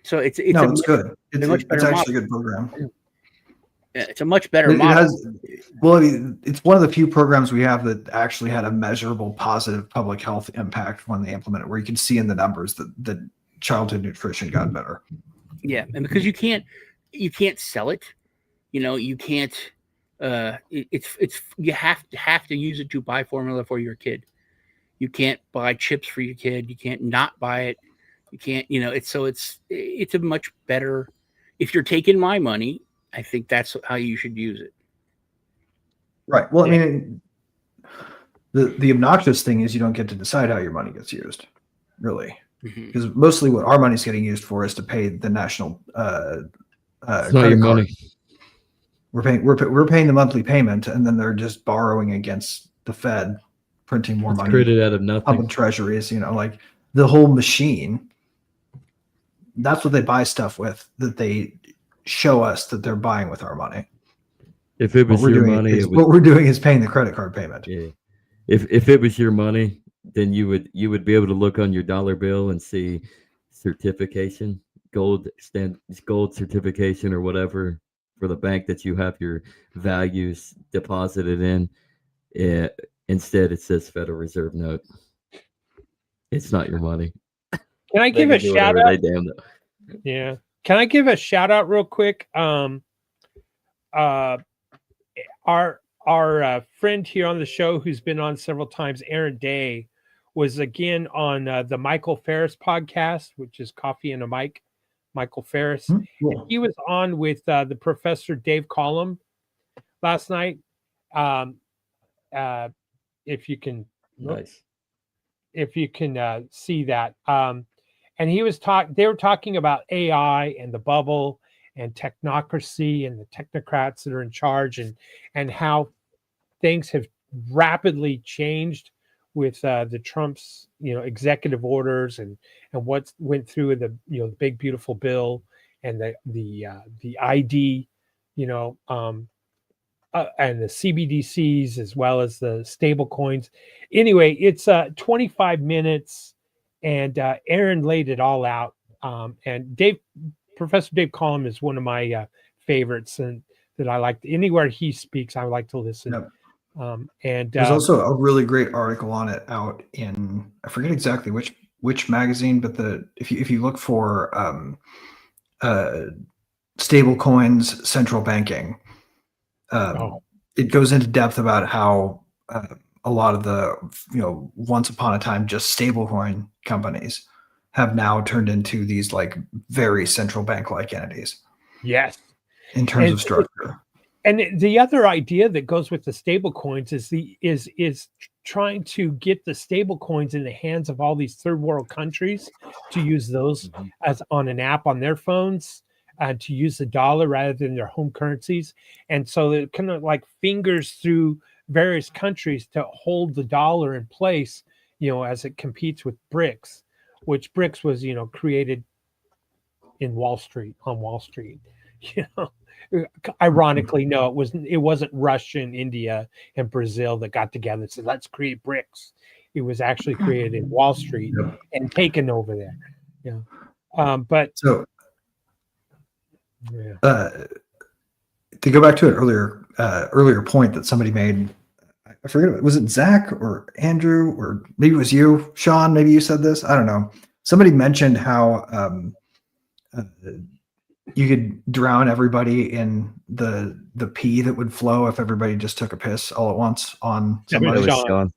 So it's good. It's actually a good program. It's a much better It model. has, well, I mean, it's one of the few programs we have that actually had a measurable positive public health impact when they implemented, where you can see in the numbers that childhood nutrition got better. Yeah, and because you can't sell it, you can't. It's you have to use it to buy formula for your kid. You can't buy chips for your kid. You can't not buy it. You can't, it's a much better. If you're taking my money, I think that's how you should use it. Right. Well, I mean, the obnoxious thing is you don't get to decide how your money gets used, really, because mostly what our money is getting used for is to pay the national credit card. We're paying the monthly payment, and then they're just borrowing against the Fed, printing more money, created out of nothing. Public treasuries, like the whole machine. That's what they buy stuff with. That they show us that they're buying with our money. If it was your money, what we're doing is paying the credit card payment. Yeah. If it was your money, then you would be able to look on your dollar bill and see certification, gold certification or whatever for the bank that you have your values deposited in. Instead, it says Federal Reserve note. It's not your money. Can I give a shout out? Yeah. Can I give a shout out real quick? Our friend here on the show who's been on several times, Aaron Day, was again on the Michael Ferris podcast, which is Coffee and a Mic. Michael Ferris. Cool. And he was on with the Professor Dave Collum last night. If you can, if you can see that, and he was they were talking about AI and the bubble and technocracy and the technocrats that are in charge, and how things have rapidly changed with the Trump's executive orders and what went through the the big beautiful bill and the ID and the CBDCs as well as the stable coins. Anyway, it's 25 minutes and Aaron laid it all out. And Professor Dave Collum is one of my favorites, and that I like. Anywhere he speaks, I like to listen. Yep. And there's also a really great article on it out in, I forget exactly which magazine, but if you look for stable coins, central banking, it goes into depth about how a lot of the once upon a time just stablecoin companies have now turned into these like very central bank like entities. Yes, in terms of structure. And the other idea that goes with the stable coins is trying to get the stable coins in the hands of all these third world countries to use those as on an app on their phones, to use the dollar rather than their home currencies. And so it kind of like fingers through various countries to hold the dollar in place, as it competes with BRICS, which BRICS was, created on Wall Street. Ironically, no, it wasn't Russia and India and Brazil that got together and said, let's create BRICS. It was actually created in Wall Street and taken over there. To go back to an earlier point that somebody made, I forget, was it Zach or Andrew, or maybe it was you, Sean, maybe you said this, I don't know. Somebody mentioned how you could drown everybody in the pee that would flow if everybody just took a piss all at once on somebody. That was Sean.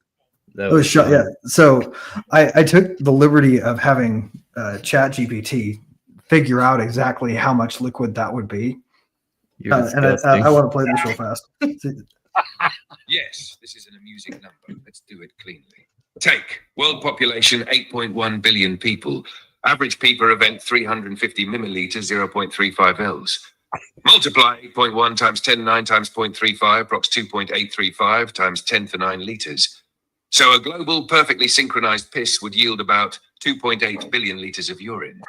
That was Sean. Yeah. So I took the liberty of having ChatGPT figure out exactly how much liquid that would be. And I want to play this real fast. Yes, this is an amusing number. Let's do it cleanly. Take world population 8.1 billion people. Average pee per event 350 milliliters, 0.35 Ls. Multiply 8.1 times 10 to 9 times 0.35, approx 2.835 times 10 to 9 liters. So a global perfectly synchronized piss would yield about 2.8 billion liters of urine.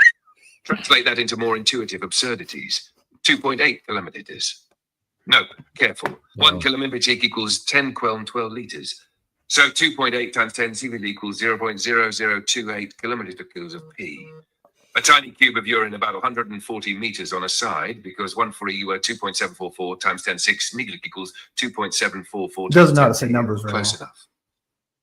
Translate that into more intuitive absurdities. 2.8 kilometers. No, careful. 1 kilometer equals 10 12 liters. So 2.8 times 10 seemingly equals 0.0028 kilometers per kilos of pee. A tiny cube of urine about 140 meters on a side, because 1 for EU 2.744 times 10.6 equals 2.744 Doesn't know how to times say 10 numbers very close well. enough.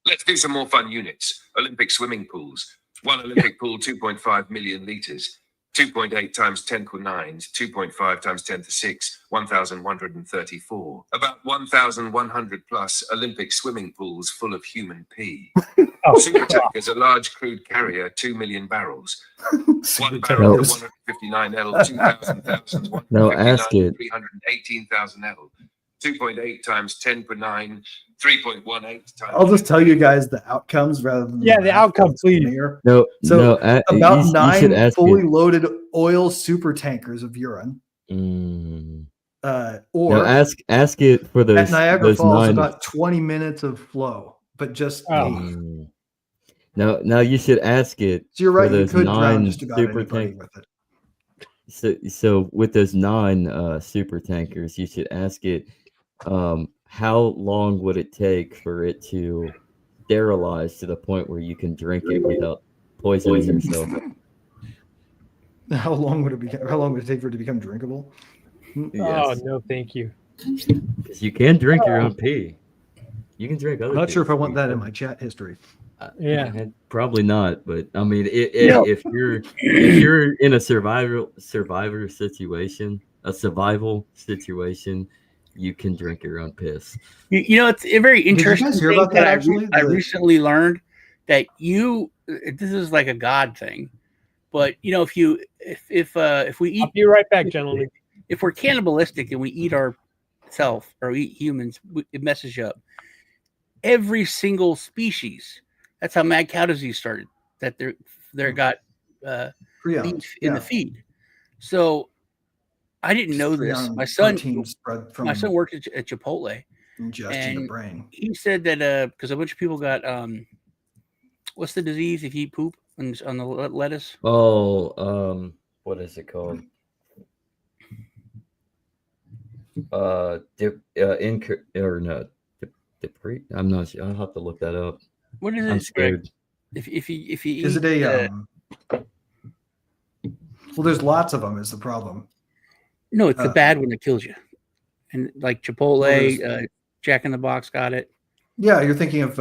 Let's do some more fun units. Olympic swimming pools. One Olympic pool, 2.5 million liters. 2.8 times 10 to 9, 2.5 times 10 to 6, 1,134. About 1,100 plus Olympic swimming pools full of human pee. Supertank is a large crude carrier, 2 million barrels. One barrel for 159 L, 2,000, No, ask it. 318,000 L. 2.8 times 10 per 9, 3.18 times. I'll just tell you guys the outcomes rather than the outcome, please. No, So no, about you should 9 ask fully it. loaded oil super tankers of urine. Or No, ask it for at those Niagara those Falls, 9. about 20 minutes of flow, but just pee. No, you should ask it So you're for right, you those could drown 9 just about super anybody tank. with it. So with those 9 super tankers, you should ask it how long would it take for it to sterilize to the point where you can drink it without poisoning yourself? How long would it take for it to become drinkable? Yes. Oh no, thank you. Because you can drink your own pee. You can drink other. I'm not sure if I people's want pee, that in too. my chat history. Probably not. But I mean, if you're in a survival situation, a survival situation, you can drink your own piss. You know, it's a very Did you interesting guys hear thing about that, I actually? recently learned that this is like a God thing, but you know, if we eat, I'll be right back, gentlemen. If we're cannibalistic and we eat ourselves or eat humans, it messes you up. Every single species. That's how mad cow disease started. That they got beef in the feed. So I didn't know this. My son worked at Chipotle, ingesting the brain. He said that because a bunch of people got what's the disease if you eat poop on the lettuce? Oh, what is it called? I'm not sure. I'll have to look that up. What is I'm it? scared. If you eat, is it a well, there's lots of them. Is the problem? No, it's the bad one that kills you. And like Chipotle, Jack in the Box got it. Yeah, you're thinking of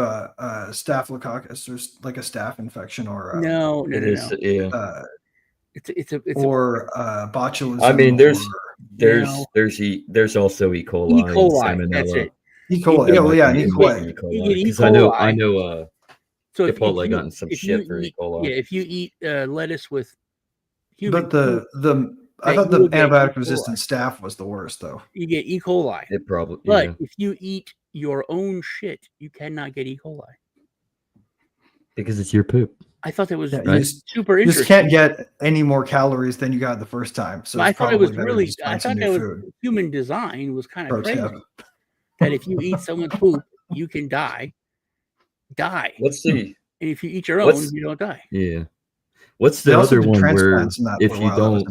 staphylococcus. There's like a staph infection or no. It's or botulism. I mean, there's also E. coli, E. coli, and salmonella. that's it. E. coli, yeah, E. coli. Because I know. So Chipotle gotten some shit for E. coli. Yeah, if you eat lettuce with human, but I thought the antibiotic resistant staph was the worst, though. You get E. coli. It probably. But if you eat your own shit, you cannot get E. coli. Because it's your poop. I thought that was You super interesting. just can't get any more calories than you got the first time. So I thought it was really. I thought that was human design was kind of crazy. That if you eat someone's poop, you can die. Let's see. And if you eat your own, you don't die. Yeah. What's the other one where if you don't?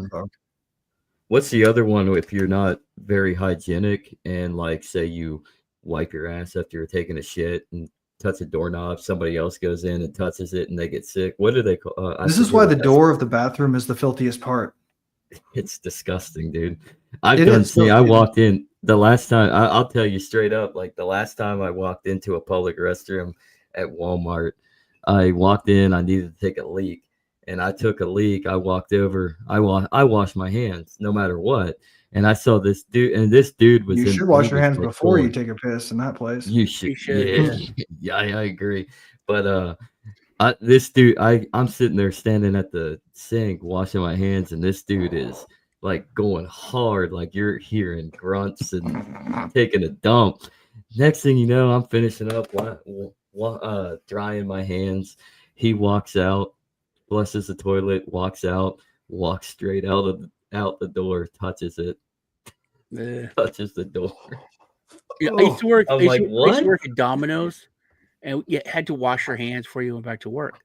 What's the other one if you're not very hygienic and like say you wipe your ass after you're taking a shit and touch a doorknob, somebody else goes in and touches it and they get sick? What do they call? This is why the door of the bathroom is the filthiest part. It's disgusting, dude. I walked in the last time. I'll tell you straight up. Like the last time I walked into a public restroom at Walmart, I walked in. I needed to take a leak, and I took a leak. I walked over. I washed my hands no matter what. And I saw this dude, and this dude was. You should wash your hands before you take a piss in that place. You should. Yeah, I agree. But this dude, I'm sitting there standing at the sink washing my hands, and this dude is like going hard, like you're hearing grunts and taking a dump. Next thing you know, I'm finishing up, drying my hands. He walks out, flushes the toilet, walks out, walks straight out the door, touches it, touches the door. Yeah, I used to work. I'm like, what? I used to work at Domino's, and you had to wash your hands before you went back to work.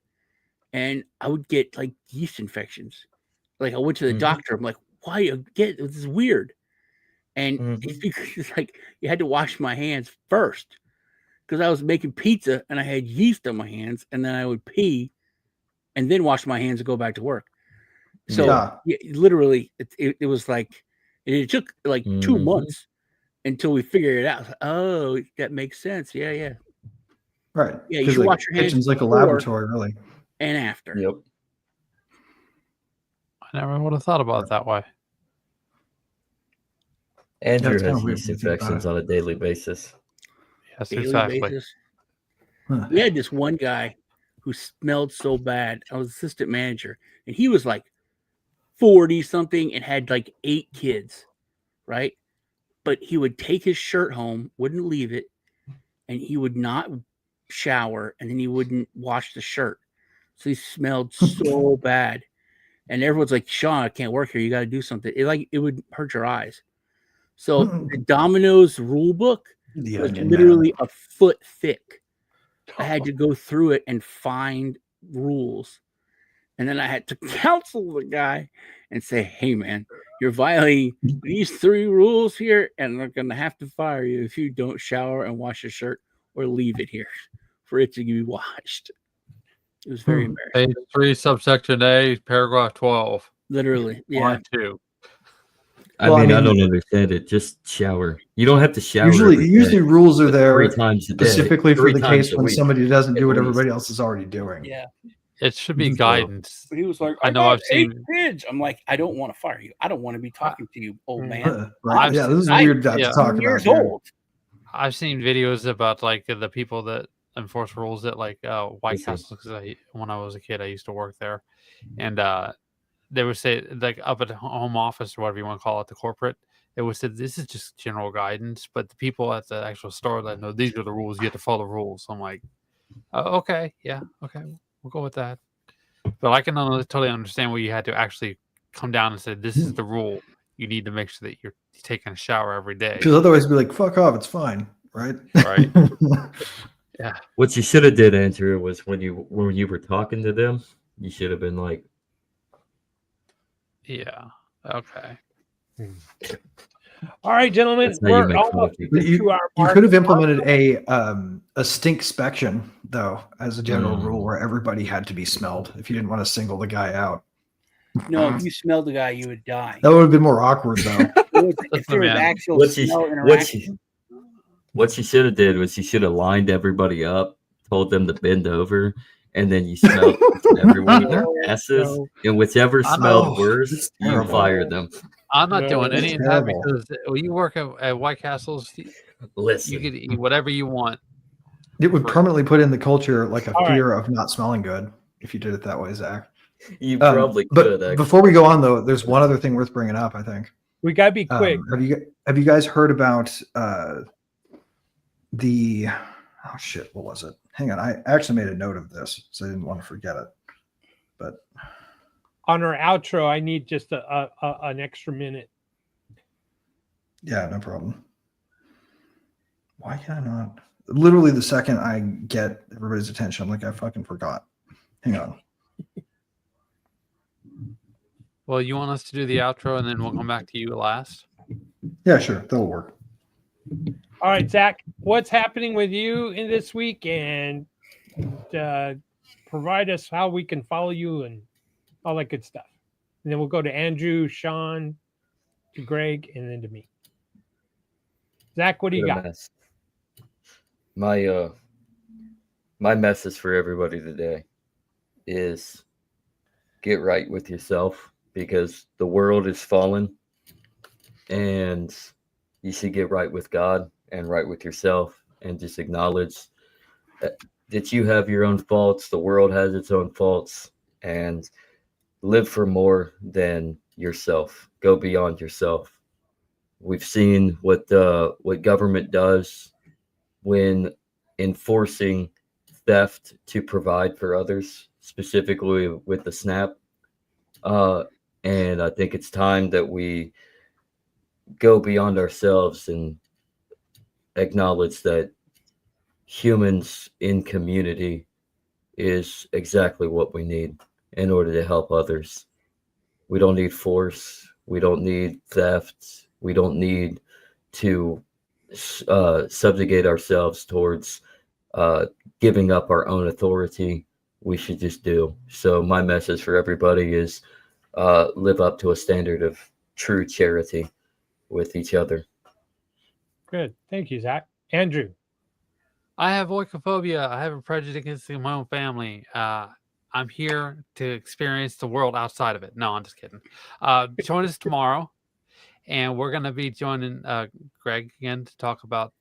And I would get like yeast infections. Like I went to the doctor. I'm like, why you get this is weird? And it's because like you had to wash my hands first because I was making pizza and I had yeast on my hands, and then I would pee and then wash my hands and go back to work. So literally, it was like it took like 2 months until we figured it out. Oh, that makes sense. Yeah. Right. Yeah, you should wash your hands kitchen's like a before laboratory, really. and after. Yep. I never would have thought about it that way. Andrew it's kinda has weird yeast when you think about infections it. on a daily basis. Yes, Daily exactly. basis. Huh. We had this one guy who smelled so bad. I was assistant manager, and he was like 40 something and had like 8 kids, right? But he would take his shirt home, wouldn't leave it, and he would not shower, and then he wouldn't wash the shirt. So he smelled so bad. And everyone's like, Sean, I can't work here. You got to do something. It would hurt your eyes. So the Domino's rule book was literally a foot thick. I had to go through it and find rules. And then I had to counsel the guy and say, hey, man, you're violating these 3 rules here, and they're going to have to fire you if you don't shower and wash your shirt or leave it here for it to be washed. It was very embarrassing. Page 3, subsection A, paragraph 12. Literally, yeah. Line 2. I don't understand it. Just shower. You don't have to shower. Usually rules are there 3 times a day, specifically for 3 the times case a when week. somebody doesn't do what At least. everybody else is already doing. Yeah. It should be guidance. He was like, I know got I've seen 8 kids. I'm like, I don't want to fire you. I don't want to be talking to you, old man. Right. Yeah, this is weird to talk about. Years old. I've seen videos about like the people that enforce rules at like White Castle, because when I was a kid I used to work there, and they would say, like, up at the home office or whatever you want to call it, the corporate, it would say this is just general guidance, but the people at the actual store that know these are the rules, you have to follow the rules. I'm like, okay, yeah, okay, we'll go with that. But I can totally understand where you had to actually come down and say, this is the rule. You need to make sure that you're taking a shower every day. Because otherwise, be like, fuck off, it's fine, right? Right. Yeah. What you should have did, Andrew, was when you were talking to them, you should have been like, yeah, okay. All right, gentlemen, That's how you we're make almost coffee. at the 2-hour You mark. could have implemented a stink-spection, though, as a general rule, where everybody had to be smelled if you didn't want to single the guy out. No, if you smelled the guy, you would die. That would have been more awkward, though. If there was actual what smell you interaction. should have did was you should have lined everybody up, told them to bend over, and then you smelled everyone in their asses, and whichever smelled worse, you fired them. I'm not doing that's any of that terrible. because when you work at White Castles, Listen, you can eat whatever you want. It would permanently put in the culture like a All right. fear of not smelling good if you did it that way, Zach. You probably could. But before we go on, though, there's one other thing worth bringing up, I think. We got to be quick. Have you guys heard about the oh shit, what was it? Hang on, I actually made a note of this, so I didn't want to forget it. But On our outro, I need just an extra minute. yeah, no problem. Why can I not? Literally the second I get everybody's attention, I'm like, I fucking forgot. Hang on. Well, you want us to do the outro and then we'll come back to you last? Yeah, sure, that'll work. All right, Zach, what's happening with you in this week, and provide us how we can follow you and all that good stuff. And then we'll go to Andrew, Sean, to Greg, and then to me. Zach, what do you What a got? mess. My message for everybody today is get right with yourself, because the world is fallen, and you should get right with God and right with yourself, and just acknowledge that you have your own faults, the world has its own faults, and live for more than yourself. Go beyond yourself. We've seen what government does when enforcing theft to provide for others, specifically with the SNAP. And I think it's time that we go beyond ourselves and acknowledge that humans in community is exactly what we need in order to help others. We don't need force. We don't need theft. We don't need to subjugate ourselves towards giving up our own authority. We should just do. So my message for everybody is live up to a standard of true charity with each other. Good. Thank you, Zach. Andrew. I have oikophobia. I have a prejudice against my own family. I'm here to experience the world outside of it. No, I'm just kidding. Join us tomorrow, and we're going to be joining Greg again to talk about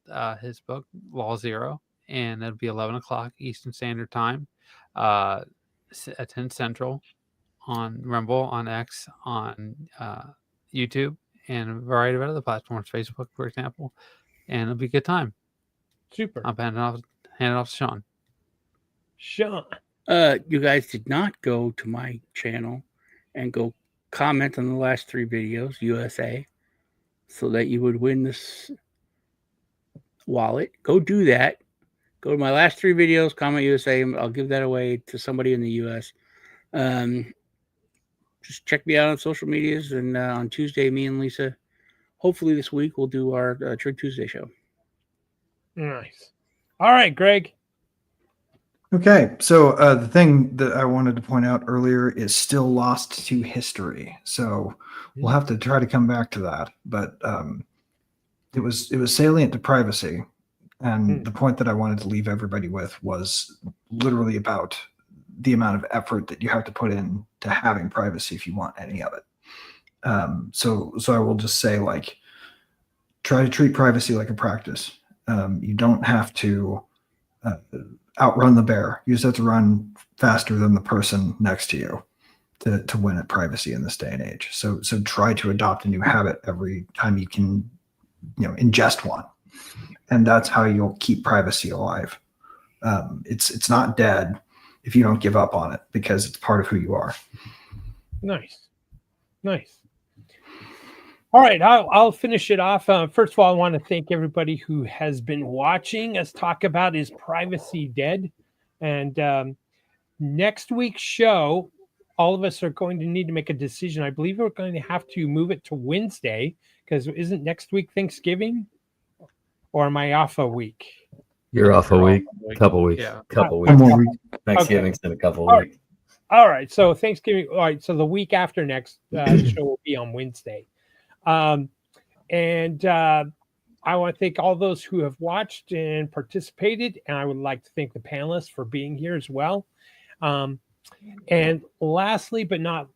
his book, Law Zero, and it'll be 11 o'clock Eastern Standard Time, at 10 Central on Rumble, on X, on YouTube, and a variety of other platforms, Facebook, for example, and it'll be a good time. Super. I'll hand it off to Sean. Sean. You guys did not go to my channel and go comment on the last 3 videos, USA, so that you would win this wallet. Go do that. Go to my last 3 videos, comment USA. I'll give that away to somebody in the US. Just check me out on social medias, and on Tuesday, me and Lisa, hopefully this week, we'll do our Trig Tuesday show. Nice. All right, Greg. Okay, so the thing that I wanted to point out earlier is still lost to history. So we'll have to try to come back to that. But it was salient to privacy, and the point that I wanted to leave everybody with was literally about the amount of effort that you have to put in to having privacy if you want any of it. So I will just say, like, try to treat privacy like a practice. You don't have to outrun the bear. You just have to run faster than the person next to you to win at privacy in this day and age. So try to adopt a new habit every time you can, ingest one, and that's how you'll keep privacy alive. It's not dead if you don't give up on it, because it's part of who you are. Nice. All right, I'll finish it off. First of all, I want to thank everybody who has been watching us talk about Is Privacy Dead? And next week's show, all of us are going to need to make a decision. I believe we're going to have to move it to Wednesday, because isn't next week Thanksgiving? Or am I off a week? You're off a week, couple weeks, Yeah. couple One weeks. more week. Thanksgiving's in a couple All weeks. All right, so Thanksgiving. All right, so the week after next show will be on Wednesday. And I want to thank all those who have watched and participated, and I would like to thank the panelists for being here as well. And lastly, but not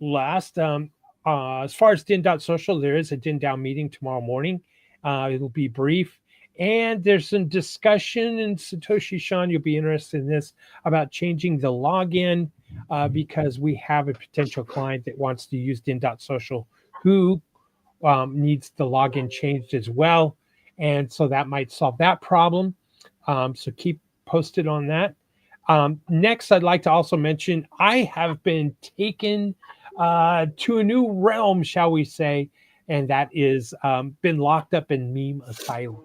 last, as far as din.social, there is a din down meeting tomorrow morning. It'll be brief. And there's some discussion, and Satoshi Sean, you'll be interested in this, about changing the login because we have a potential client that wants to use din.social who needs the login changed as well. And so that might solve that problem. So keep posted on that. Next, I'd like to also mention I have been taken to a new realm, shall we say, and that is been locked up in meme asylum.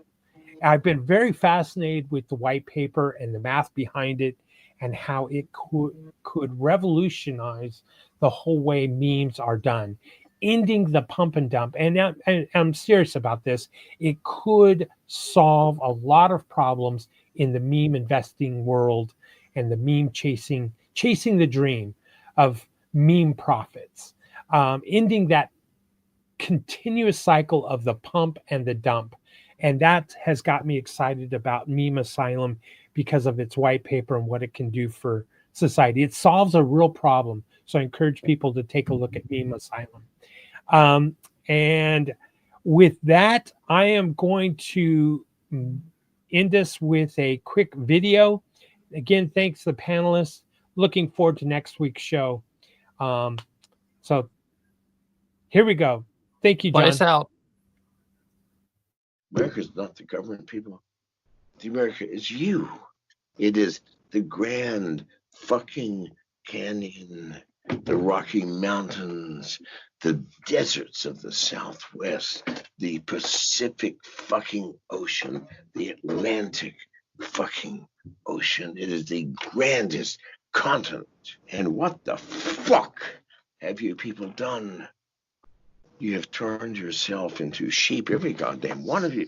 I've been very fascinated with the white paper and the math behind it, and how it could revolutionize the whole way memes are done, ending the pump and dump. And I'm serious about this. It could solve a lot of problems in the meme investing world and the meme chasing the dream of meme profits, ending that continuous cycle of the pump and the dump. And that has got me excited about Meme Asylum because of its white paper and what it can do for society. It solves a real problem. So I encourage people to take a look at Meme Asylum. And with that, I am going to end us with a quick video. Again, thanks to the panelists. Looking forward to next week's show. So here we go. Thank you, John. Play us out. America's not the government, people. The America is you. It is the Grand fucking Canyon, the Rocky Mountains, the deserts of the Southwest, the Pacific fucking Ocean, the Atlantic fucking Ocean. It is the grandest continent. And what the fuck have you people done? You have turned yourself into sheep, every goddamn one of you.